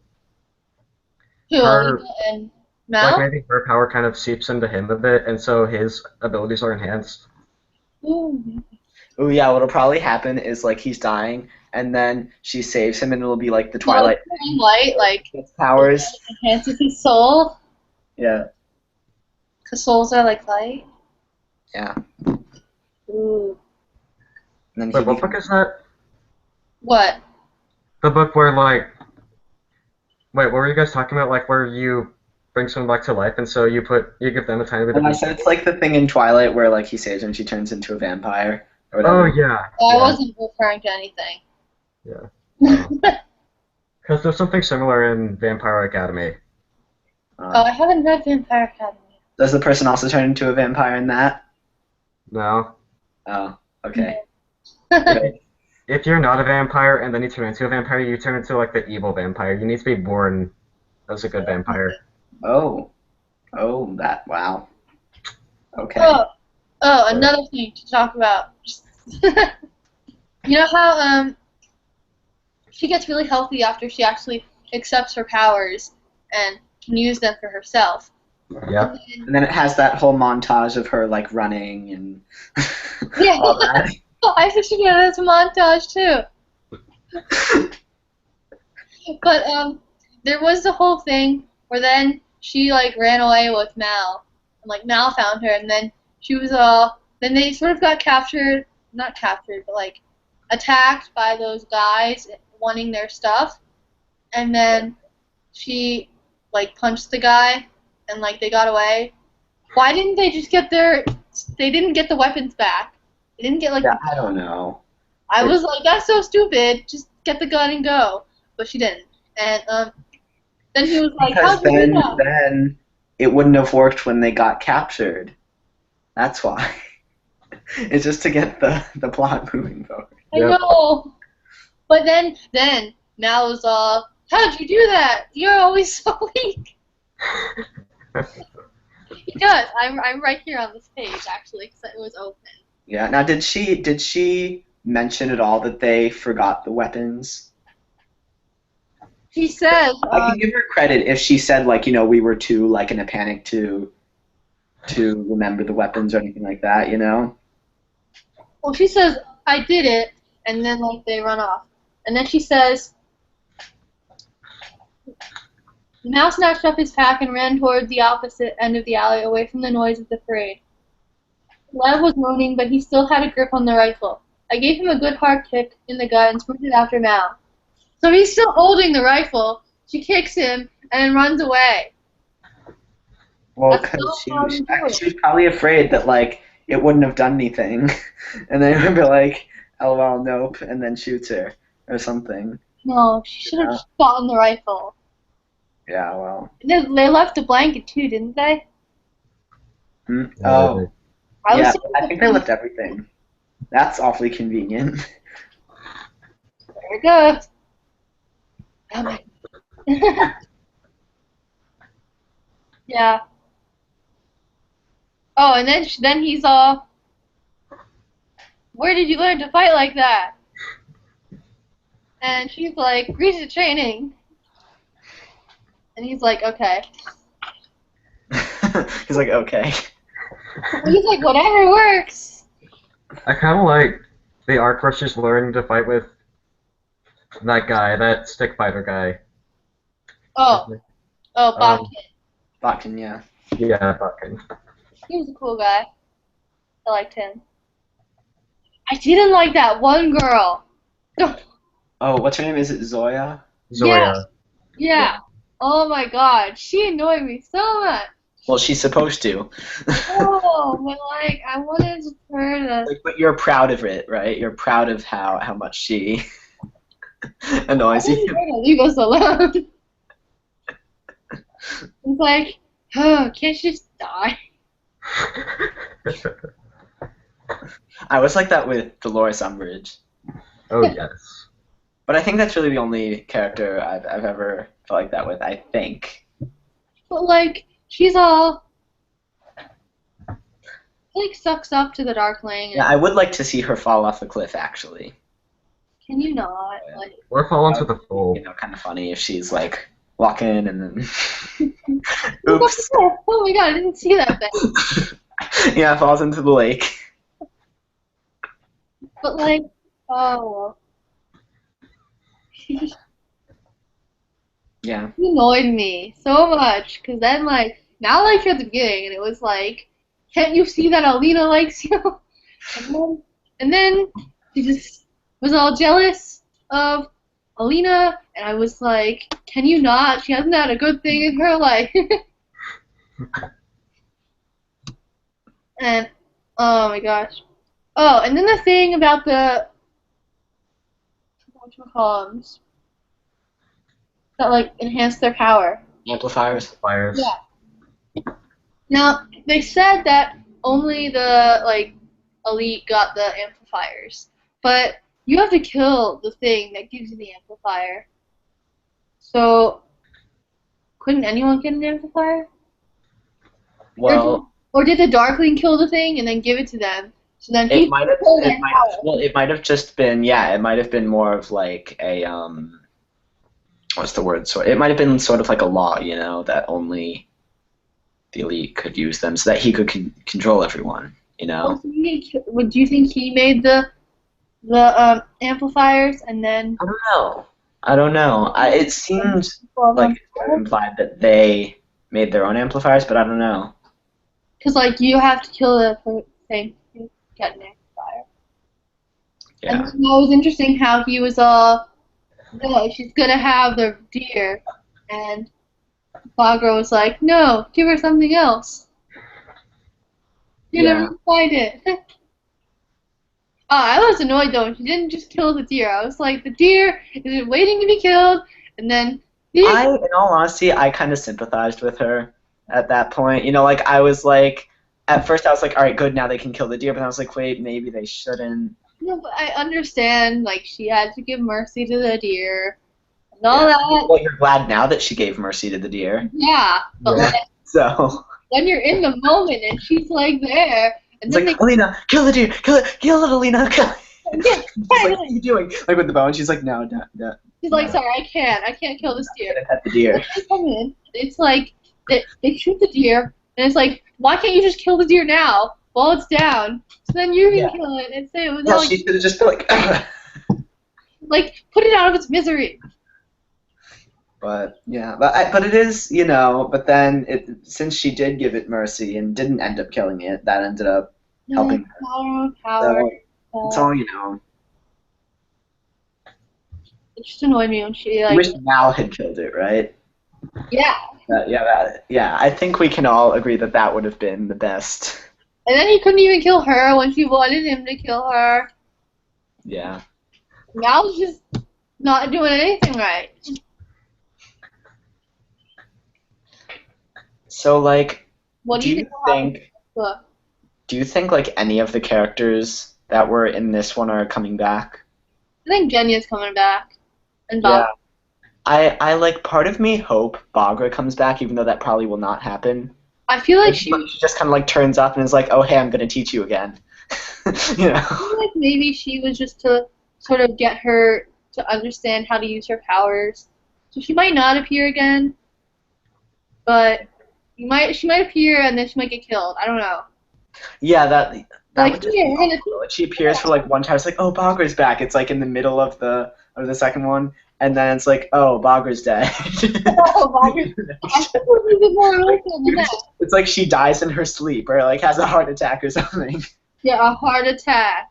A: Who,
B: her-
A: Alina and Mal?
B: maybe her power kind of seeps into him a bit, and so his abilities are enhanced.
A: Ooh.
C: Oh yeah, what'll probably happen is like he's dying, and then she saves him, and it'll be like the
A: No,
C: Twilight
A: turning white, like,
C: gets powers.
A: enhances his soul.
C: Yeah.
A: Because souls are like light.
C: Yeah.
A: Ooh.
C: And then
B: Wait, what book is that?
A: What?
B: The book where, like... Wait, what were you guys talking about? Like, where you bring someone back to life, and so you give them a tiny bit of...
C: And I said it's like the thing in Twilight where like he saves her and she turns into a vampire or whatever.
B: Oh, yeah.
A: I
B: Yeah.
A: wasn't referring to anything.
B: Yeah. Because there's something similar in Vampire Academy.
A: Oh, I haven't read Vampire Academy.
C: Does the person also turn into a vampire in that?
B: No.
C: Oh, okay.
B: If you're not a vampire and then you turn into a vampire, you turn into, like, the evil vampire. You need to be born as a good vampire.
C: Oh, wow. Okay.
A: Oh, another thing to talk about. You know how she gets really healthy after she actually accepts her powers and can use them for herself.
B: Yep.
C: And then it has that whole montage of her like running and
A: Yeah.
C: all that.
A: I think she did this montage too. But there was the whole thing where then she like ran away with Mal, and like Mal found her, and then she was then they sort of got captured, not captured, but like attacked by those guys wanting their stuff, and then she like punched the guy, and like they got away. Why didn't they just get they didn't get the weapons back? They didn't get like
C: Yeah, I don't know.
A: I was like, that's so stupid. Just get the gun and go. But she didn't. And then he was like,
C: Because
A: how'd you do that?
C: then it wouldn't have worked when they got captured. That's why. It's just to get the plot moving forward.
A: I know. But then Mal was how'd you do that? You're always so weak. He does. I'm right here on this page actually because it was open.
C: Yeah. Now, did she mention at all that they forgot the weapons?
A: She says.
C: I can give her credit if she said like we were too like in a panic to remember the weapons or anything like that.
A: Well, she says I did it, and then like they run off, and then she says. Mal snatched up his pack and ran toward the opposite end of the alley, away from the noise of the parade. Lev was moaning, but he still had a grip on the rifle. I gave him a good hard kick in the gut and sprinted after Mal. So he's still holding the rifle. She kicks him and then runs away.
C: Well,
A: That's
C: because
A: so
C: she was probably afraid that like it wouldn't have done anything, and then it would be like, "LOL, nope," and then shoots her or something.
A: No, she should have gotten the rifle.
C: Yeah, well.
A: They left the blanket too, didn't they?
C: Oh.
A: I
C: think they left everything. That's awfully convenient.
A: There it goes. Oh my. Yeah. Oh, and then he's all. Where did you learn to fight like that? And she's like, recent training. And he's like, okay.
C: He's like, okay.
A: He's like, whatever works.
B: I kind of like the arc where she's learning to fight with that guy, that stick fighter guy.
A: Oh, Bakken.
C: Bakken, yeah.
B: Yeah, Bakken.
A: He was a cool guy. I liked him. I didn't like that one girl.
C: Oh, what's her name? Is it Zoya?
B: Zoya.
A: Yeah. Oh my god, she annoyed me so much.
C: Well, she's supposed to.
A: Oh, but like, I wanted her to.
C: Like, but you're proud of it, right? You're proud of how much she annoys
A: I wanted
C: you.
A: her to leave us alone. It's like, oh, can't you just die?
C: I was like that with Dolores Umbridge.
B: Oh, yes.
C: But I think that's really the only character I've ever felt like that with, I think.
A: But like, she's all like sucks up to the Darkling.
C: Yeah, I would like to see her fall off a cliff, actually.
A: Can you not? Like,
B: Or fall into the fold.
C: Kind of funny if she's like walking and then oops.
A: Oh my god, I didn't see that thing.
C: Yeah, falls into the lake.
A: But like, oh. She just
C: Yeah.
A: annoyed me so much. Because then, like, now I liked her at the beginning, and it was like, can't you see that Alina likes you? And then she just was all jealous of Alina, and I was like, can you not? She hasn't had a good thing in her life. And, oh my gosh. Oh, and then the thing about the, whatchamacallums, that, like, enhance their power.
C: Amplifiers.
B: Fires.
A: Yeah. Now, they said that only the, like, elite got the amplifiers, but you have to kill the thing that gives you the amplifier. So, couldn't anyone get an amplifier?
C: Well,
A: Or did the Darkling kill the thing and then give it to them? So then
C: it
A: people
C: might have.
A: control
C: It
A: their
C: might.
A: power.
C: Well, it might have just been. Yeah, it might have been more of like a What's the word? So it might have been sort of like a law, you know, that only the elite could use them, so that he could control everyone. You know.
A: Do you think he made the amplifiers and then
C: I don't know. I don't know. It seemed
A: well,
C: like it sort of implied that they made their own amplifiers, but I don't know.
A: because like you have to kill the thing to get an amplifier.
C: Yeah.
A: And then that was interesting how he was all, no, she's gonna have the deer, and Bagra was like, no, give her something else. You're
C: Yeah.
A: never gonna find it. I was annoyed though when she didn't just kill the deer. I was like, the deer is waiting to be killed, and then
C: In all honesty, I kind of sympathized with her at that point. You know, like I was like, at first I was like, all right, good, now they can kill the deer, but I was like, wait, maybe they shouldn't.
A: no, but I understand. Like she had to give mercy to the deer and all
C: Yeah.
A: that.
C: Well, you're glad now that she gave mercy to the deer.
A: Yeah, but
B: Yeah.
A: like,
C: So
A: when you're in the moment and she's like there, and
C: it's
A: then
C: like, Alina, kill the deer, kill it, Alina, kill it.
A: yeah,
C: She's like, what are you doing? Like with the bow, and she's like, no.
A: she's like, sorry, I can't kill this deer.
C: Gonna pet the deer.
A: They come in, it's like they shoot the deer, and it's like, why can't you just kill the deer now while it's down? So then you can
C: Yeah.
A: kill it and say it was
C: Yeah,
A: all
C: she should have just been
A: like put it out of its misery.
C: But yeah, but it is, you know. But then since she did give it mercy and didn't end up killing it, that ended up helping her.
A: Power.
C: So it's all, you know.
A: It just annoyed me when she
C: I
A: like.
C: wish Mal had killed it, right?
A: Yeah.
C: Yeah. I think we can all agree that that would have been the best.
A: And then he couldn't even kill her when she wanted him to kill her.
C: Yeah.
A: Mal's just not doing anything right.
C: So like,
A: What do you think will happen in this book?
C: do you think like any of the characters that were in this one are coming back?
A: I think Genya's coming back. And
C: Yeah.
A: Bob.
C: I like, part of me hope Bagra comes back, even though that probably will not happen.
A: I feel like
C: She just kind of like turns up and is like, oh hey, I'm gonna teach you again. You know.
A: I feel like maybe she was just to sort of get her to understand how to use her powers. So she might not appear again, but she might appear and then she might get killed. I don't know.
C: Yeah, that
A: Like,
C: would just
A: yeah,
C: be
A: we're gonna
C: awful. Like, she appears for like one time. It's like, oh, Bagra's back. It's like in the middle of the second one, and then it's like, oh, Bagra's dead.
A: Oh, Margaret. I think it was even more emotional than that.
C: It's like she dies in her sleep, or like has a heart attack or something.
A: Yeah, a heart attack,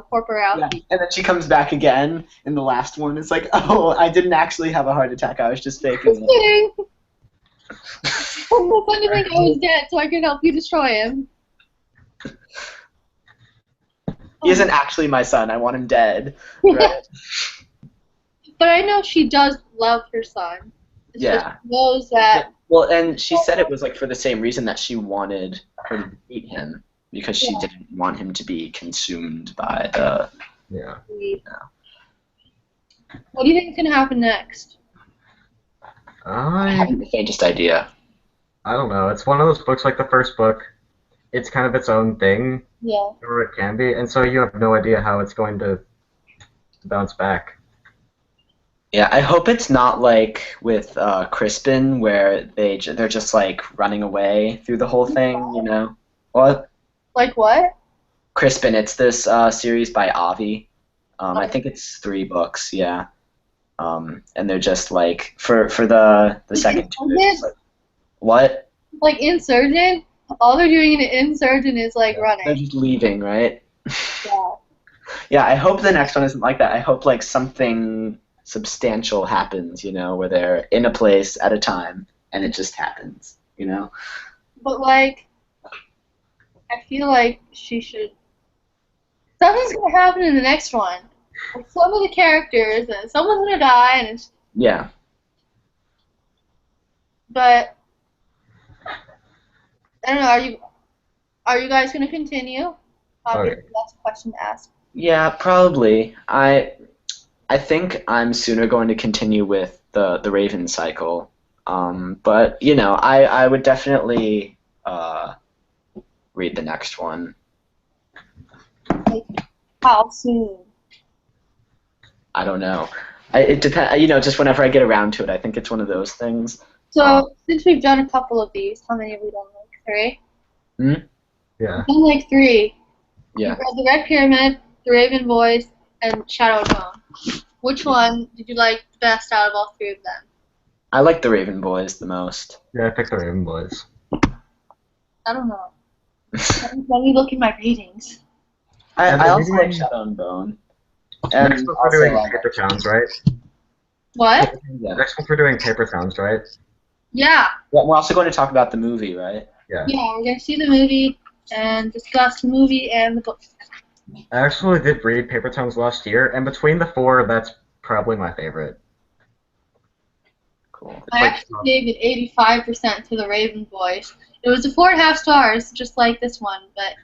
A: corporality.
C: Yeah. And then she comes back again in the last one. It's like, oh, I didn't actually have a heart attack. I was just faking
A: Just
C: it.
A: kidding. I'm fun to think I was dead so I could help you destroy him.
C: He isn't actually my son. I want him dead. Right?
A: But I know she does love her son. It's just
C: Yeah.
A: she knows that.
C: Well, and she said it was like for the same reason that she wanted her to defeat him, because she didn't want him to be consumed by the.
B: Yeah.
A: What do you think is gonna happen next?
C: I
B: I
C: haven't the faintest idea.
B: don't know. It's one of those books like the first book. It's kind of its own thing,
A: Yeah.
B: or it can be, and so you have no idea how it's going to bounce back.
C: Yeah, I hope it's not like with Crispin, where they're just like running away through the whole thing, you know. Well,
A: Like what?
C: Crispin, it's this series by Avi. I think it's 3 books. Yeah. and they're just like for the second two, they're just like, what?
A: Like Insurgent, all they're doing in Insurgent is like
C: They're
A: running.
C: just leaving, right?
A: Yeah.
C: Yeah, I hope the next one isn't like that. I hope like something substantial happens, where they're in a place at a time and it just happens,
A: But like, I feel like she should. Something's gonna happen in the next one. With some of the characters, and someone's gonna die, and it's.
C: Yeah.
A: But I don't know. Are you guys gonna continue?
B: Okay.
A: That's a question to ask.
C: Yeah, probably. I think I'm sooner going to continue with the Raven cycle. But I would definitely read the next one.
A: Like, how soon?
C: I don't know. It depends. Just whenever I get around to it. I think it's one of those things.
A: So since we've done a couple of these, how many have we done? Like 3?
B: Yeah.
A: We've done like 3.
C: Yeah.
A: You've read The Red Pyramid, The Raven Boys, and Shadow and Bone. Which one did you like the best out of all 3 of them?
C: I like the Raven Boys the most.
B: Yeah, I picked the Raven Boys.
A: I don't know. Let me look at my ratings.
C: I also like Shadow and Bone. And
B: Next one we're doing Paper Towns, right?
A: What?
C: Yeah.
B: Next one we're doing Paper Towns, right?
A: Yeah.
C: Well, we're also going to talk about the movie, right?
B: Yeah.
A: Yeah, we're going to see the movie and discuss the movie and the book.
B: I actually did read Paper Towns last year, and between the 4, that's probably my favorite.
C: Cool.
A: I actually gave it 85% to the Raven Boys. It was a 4.5 stars, just like this one, but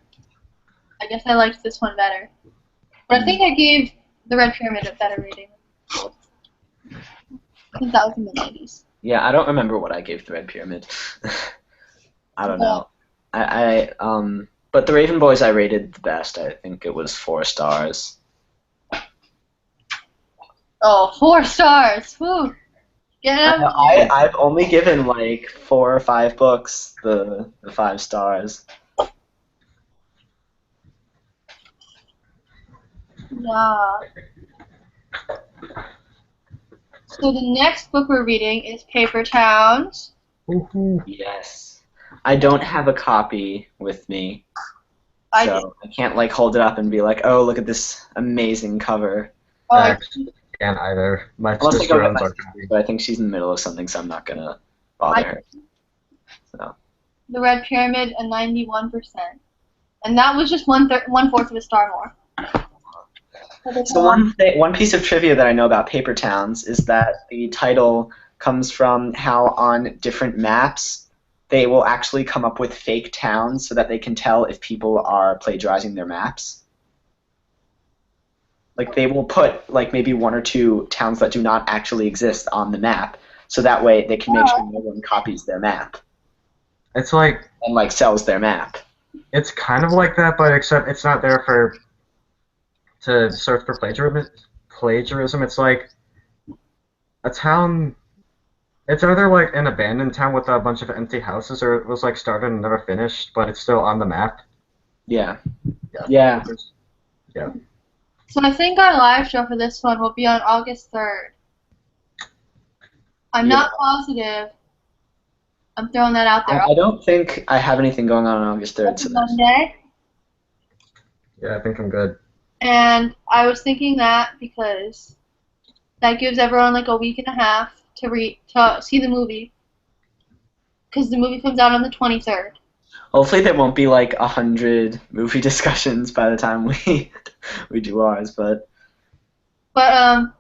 A: I guess I liked this one better. But I think I gave the Red Pyramid a better rating. I think that was in the 90s.
C: Yeah, I don't remember what I gave the Red Pyramid. I don't know. But the Raven Boys I rated the best. I think it was 4 stars.
A: Oh, 4 stars! Whew. Get out of here.
C: I've only given like 4 or 5 books the 5 stars.
A: Yeah. So the next book we're reading is Paper Towns.
C: Yes. I don't have a copy with me, so I can't like hold it up and be like, oh, look at this amazing cover.
B: I can't either. My
C: Unless
B: sister
C: I
B: owns
C: go
B: our
C: with my
B: copy.
C: sister, but I think she's in the middle of something, so I'm not gonna bother her. So.
A: The Red Pyramid, a 91%. And that was just 1/4 of a star more.
C: So one piece of trivia that I know about Paper Towns is that the title comes from how on different maps they will actually come up with fake towns so that they can tell if people are plagiarizing their maps. Like they will put like maybe 1 or 2 towns that do not actually exist on the map, so that way they can make sure no one copies their map.
B: It's like
C: and like sells their map.
B: It's kind of like that, but except it's not there to search for plagiarism. It's like a town. It's either like an abandoned town with a bunch of empty houses, or it was like started and never finished, but it's still on the map.
C: Yeah.
B: Yeah.
A: So I think our live show for this one will be on August 3rd. I'm not positive. I'm throwing that out there.
C: I don't think I have anything going on August 3rd. So
A: Monday.
B: Yeah, I think I'm good.
A: And I was thinking that because that gives everyone like a week and a half to see the movie. Because the movie comes out on the 23rd.
C: Hopefully there won't be like 100 movie discussions by the time we do ours, but
A: I'm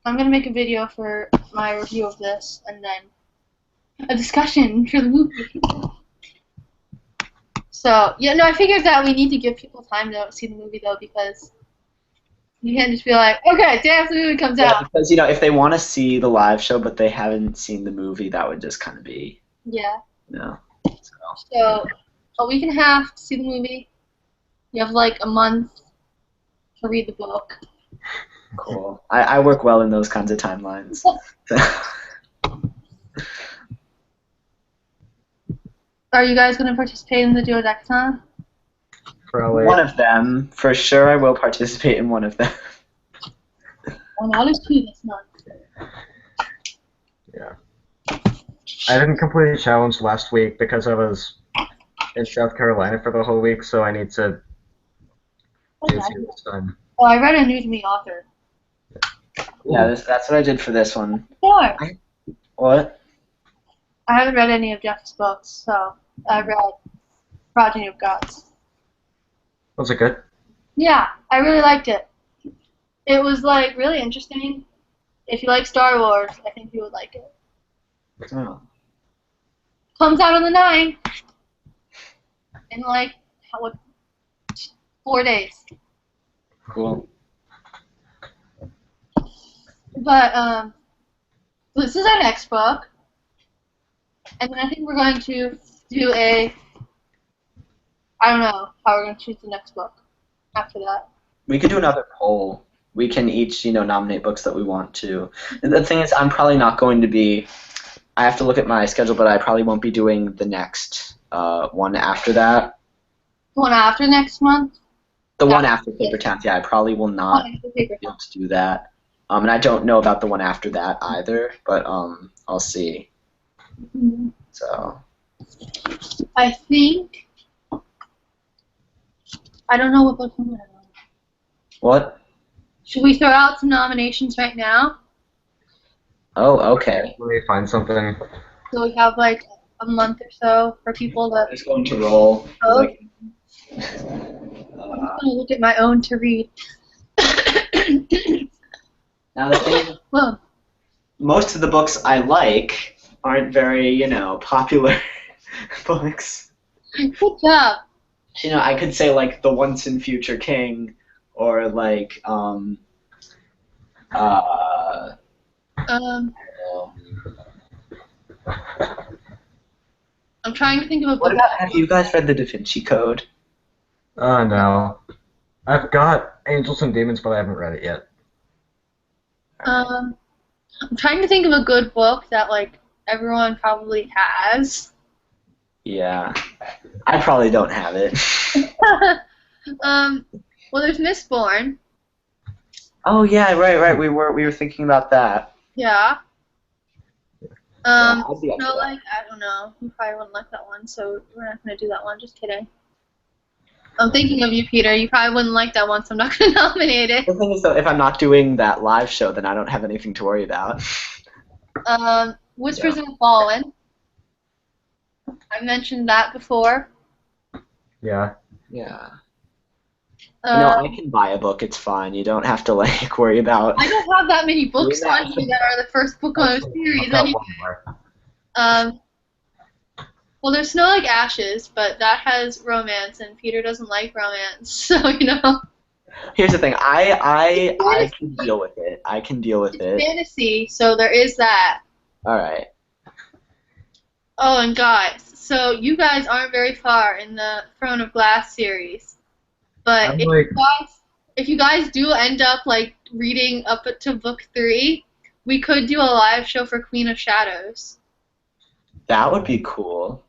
A: gonna make a video for my review of this and then a discussion for the movie. So yeah, no, I figured that we need to give people time to see the movie though, because you can't just be like, okay, dance, the movie comes out.
C: Because if they want to see the live show but they haven't seen the movie, that would just kind of be
A: So a week and a half to see the movie. You have like a month to read the book.
C: Cool. I work well in those kinds of timelines.
A: Are you guys going to participate in the duodecathlon?
B: Probably.
C: One of them. For sure I will participate in one of them.
A: Oh, now there's 2 this month.
B: Yeah. I didn't complete a challenge last week because I was in South Carolina for the whole week, so I need to
A: Oh,
B: do
A: yeah.
B: 2 this time.
A: Oh, I read a new to me author.
C: Yeah, that's what I did for this one.
A: Sure.
C: What?
A: I haven't read any of Jeff's books, so I read Progeny of Gods.
B: Was it good?
A: Yeah, I really liked it. It was like really interesting. If you like Star Wars, I think you would like it.
C: Oh.
A: Comes out on the 9th in like 4 days.
C: Cool.
A: But this is our next book, and then I think we're going to do I don't know how we're going to choose the next book after that.
C: We could do another poll. We can each, nominate books that we want to. And the thing is, I'm probably not going to be. I have to look at my schedule, but I probably won't be doing the next one after that.
A: The one after next month?
C: The one after Paper Towns, yeah, I probably will not be able to do that. And I don't know about the one after that either, but I'll see.
A: Mm-hmm.
C: So.
A: I think. I don't know what book I'm going to know.
C: What?
A: Should we throw out some nominations right now?
C: Oh, okay.
B: Let me find something.
A: So we have like a month or so for people that.
C: I'm just going to roll.
A: Oh. I'm just going to look at my own to read.
C: Now the thing is,
A: Well,
C: most of the books I like aren't very, popular books.
A: good job.
C: I could say like The Once and Future King, or like
A: I'm trying to think of a book.
C: What about, have you guys read The Da Vinci Code?
B: No. I've got Angels and Demons, but I haven't read it yet.
A: I'm trying to think of a good book that like everyone probably has.
C: Yeah, I probably don't have it.
A: Well, there's Mistborn.
C: Oh yeah, right. We were thinking about that.
A: Yeah.
C: I'd be up
A: No,
C: for that.
A: like I don't know. You probably wouldn't like that one, so we're not gonna do that one. Just kidding. I'm thinking of you, Peter. You probably wouldn't like that one, so I'm not gonna nominate it.
C: The thing is, though, if I'm not doing that live show, then I don't have anything to worry about.
A: Whispers of the Fallen. I mentioned that before.
B: Yeah.
C: Yeah. I can buy a book. It's fine. You don't have to like worry about.
A: I don't have that many books
C: Yeah.
A: on here that are the first book on a series.
B: I've got
A: Anyway.
B: one more.
A: Well, there's Snow Like Ashes, but that has romance, and Peter doesn't like romance, so
C: Here's the thing. I can deal with it. I can deal with
A: It's
C: it.
A: fantasy, so there is that.
C: All right.
A: Oh, and guys, so you guys aren't very far in the Throne of Glass series, but
B: I'm
A: if you guys do end up like reading up to book 3, we could do a live show for Queen of Shadows.
C: That would be cool.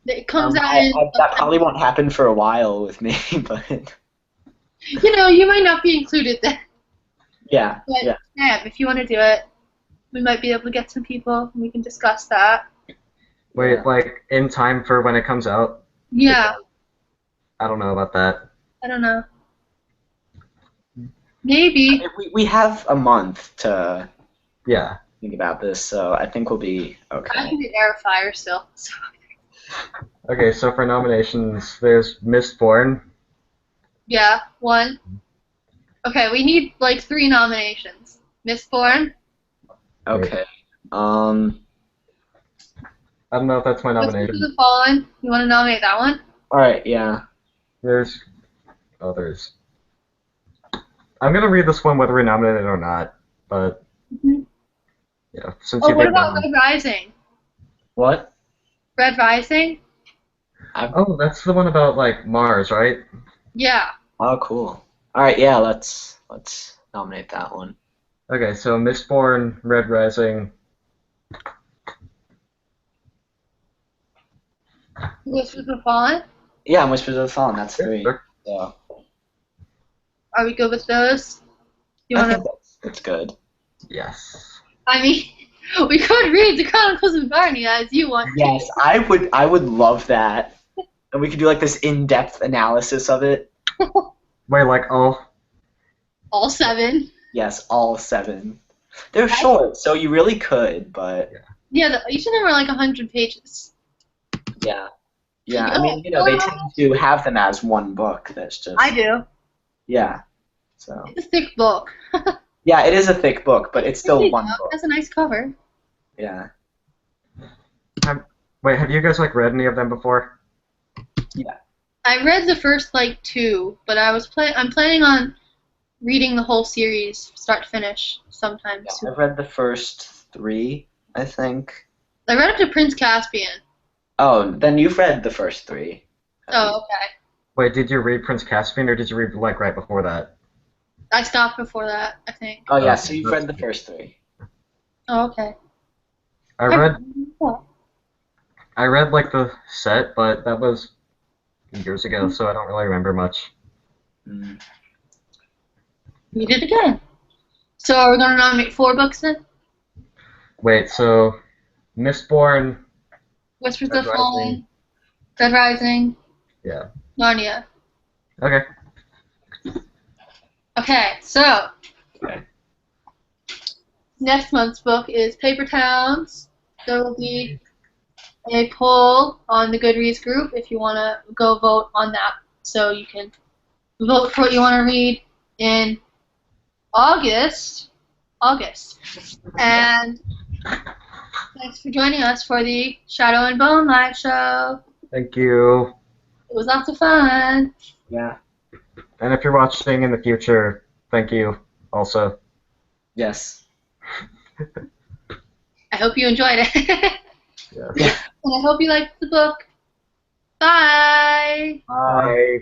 A: It comes out in.
C: That probably won't happen for a while with me, but.
A: You might not be included then.
C: Yeah.
A: But
C: Yeah.
A: if you want to do it, we might be able to get some people, and we can discuss that.
B: Wait, like in time for when it comes out?
A: Yeah,
B: I don't know about that.
A: I don't know. Maybe.
C: We have a month to
B: Yeah.
C: think about this, so I think we'll be
A: I
C: okay.
A: can do Air of Fire still. So.
B: Okay, so for nominations, there's Mistborn.
A: Yeah, 1. Okay, we need like 3 nominations. Mistborn.
C: Okay.
B: I don't know if that's my
A: Whispers
B: nomination.
A: of the Fallen. You want to nominate that one?
C: All right. Yeah.
B: There's others. I'm gonna read this one whether we nominate it or not, but yeah, since
A: Oh,
B: you
A: what
B: did
A: about
B: nominate.
A: Red Rising?
C: What?
A: Red Rising?
B: Oh, that's the one about like Mars, right?
A: Yeah.
C: Oh, cool. All right. Yeah. Let's nominate that one.
B: Okay, so Mistborn, Red Rising.
A: Whispers of the Fallen?
C: Yeah, and Whispers of the Fallen. That's 3.
B: Sure.
C: So
A: Are we good with those? You
C: I
A: want
C: think
A: to?
C: It's good.
B: Yes.
A: I mean, we could read the Chronicles of Narnia as you want
C: Yes, I would love that. And we could do like this in-depth analysis of it.
A: to.
B: Wait, like, oh,
A: All 7.
C: Yes, all 7. They're short, so you really could, but
A: Yeah, each of them are like 100 pages.
C: yeah. Yeah, I mean, they tend to have them as one book. That's just
A: I do.
C: Yeah. So
A: It's a thick book.
C: yeah, it is a thick book, but it's still one book.
A: That's a nice cover.
C: Yeah.
B: wait, have you guys like read any of them before?
C: Yeah.
A: I read the first like 2, but I'm planning on reading the whole series start to finish sometime soon.
C: I've read the first 3, I think.
A: I read up to Prince Caspian.
C: Oh, then you've read the first 3.
A: Oh, okay.
B: Wait, did you read Prince Caspian or did you read like right before that?
A: I stopped before that, I think.
C: Oh yeah, so you've read the first 3.
A: Oh, okay.
B: I read like the set, but that was years ago, so I don't really remember much.
C: Mm.
A: Read it again. So are we going to nominate 4 books then?
B: Wait, so Mistborn,
A: Whispers
B: Red
A: of Falling, Red Rising,
B: yeah.
A: Narnia.
B: Okay.
A: Okay, so
C: Okay.
A: next month's book is Paper Towns. There will be a poll on the Goodreads group if you want to go vote on that. So you can vote for what you want to read in August. And thanks for joining us for the Shadow and Bone live show.
B: Thank you.
A: It was lots of fun.
C: Yeah.
B: And if you're watching in the future, thank you also.
C: Yes.
A: I hope you enjoyed it.
B: Yeah.
C: Yeah.
A: And I hope you liked the book. Bye.
B: Bye.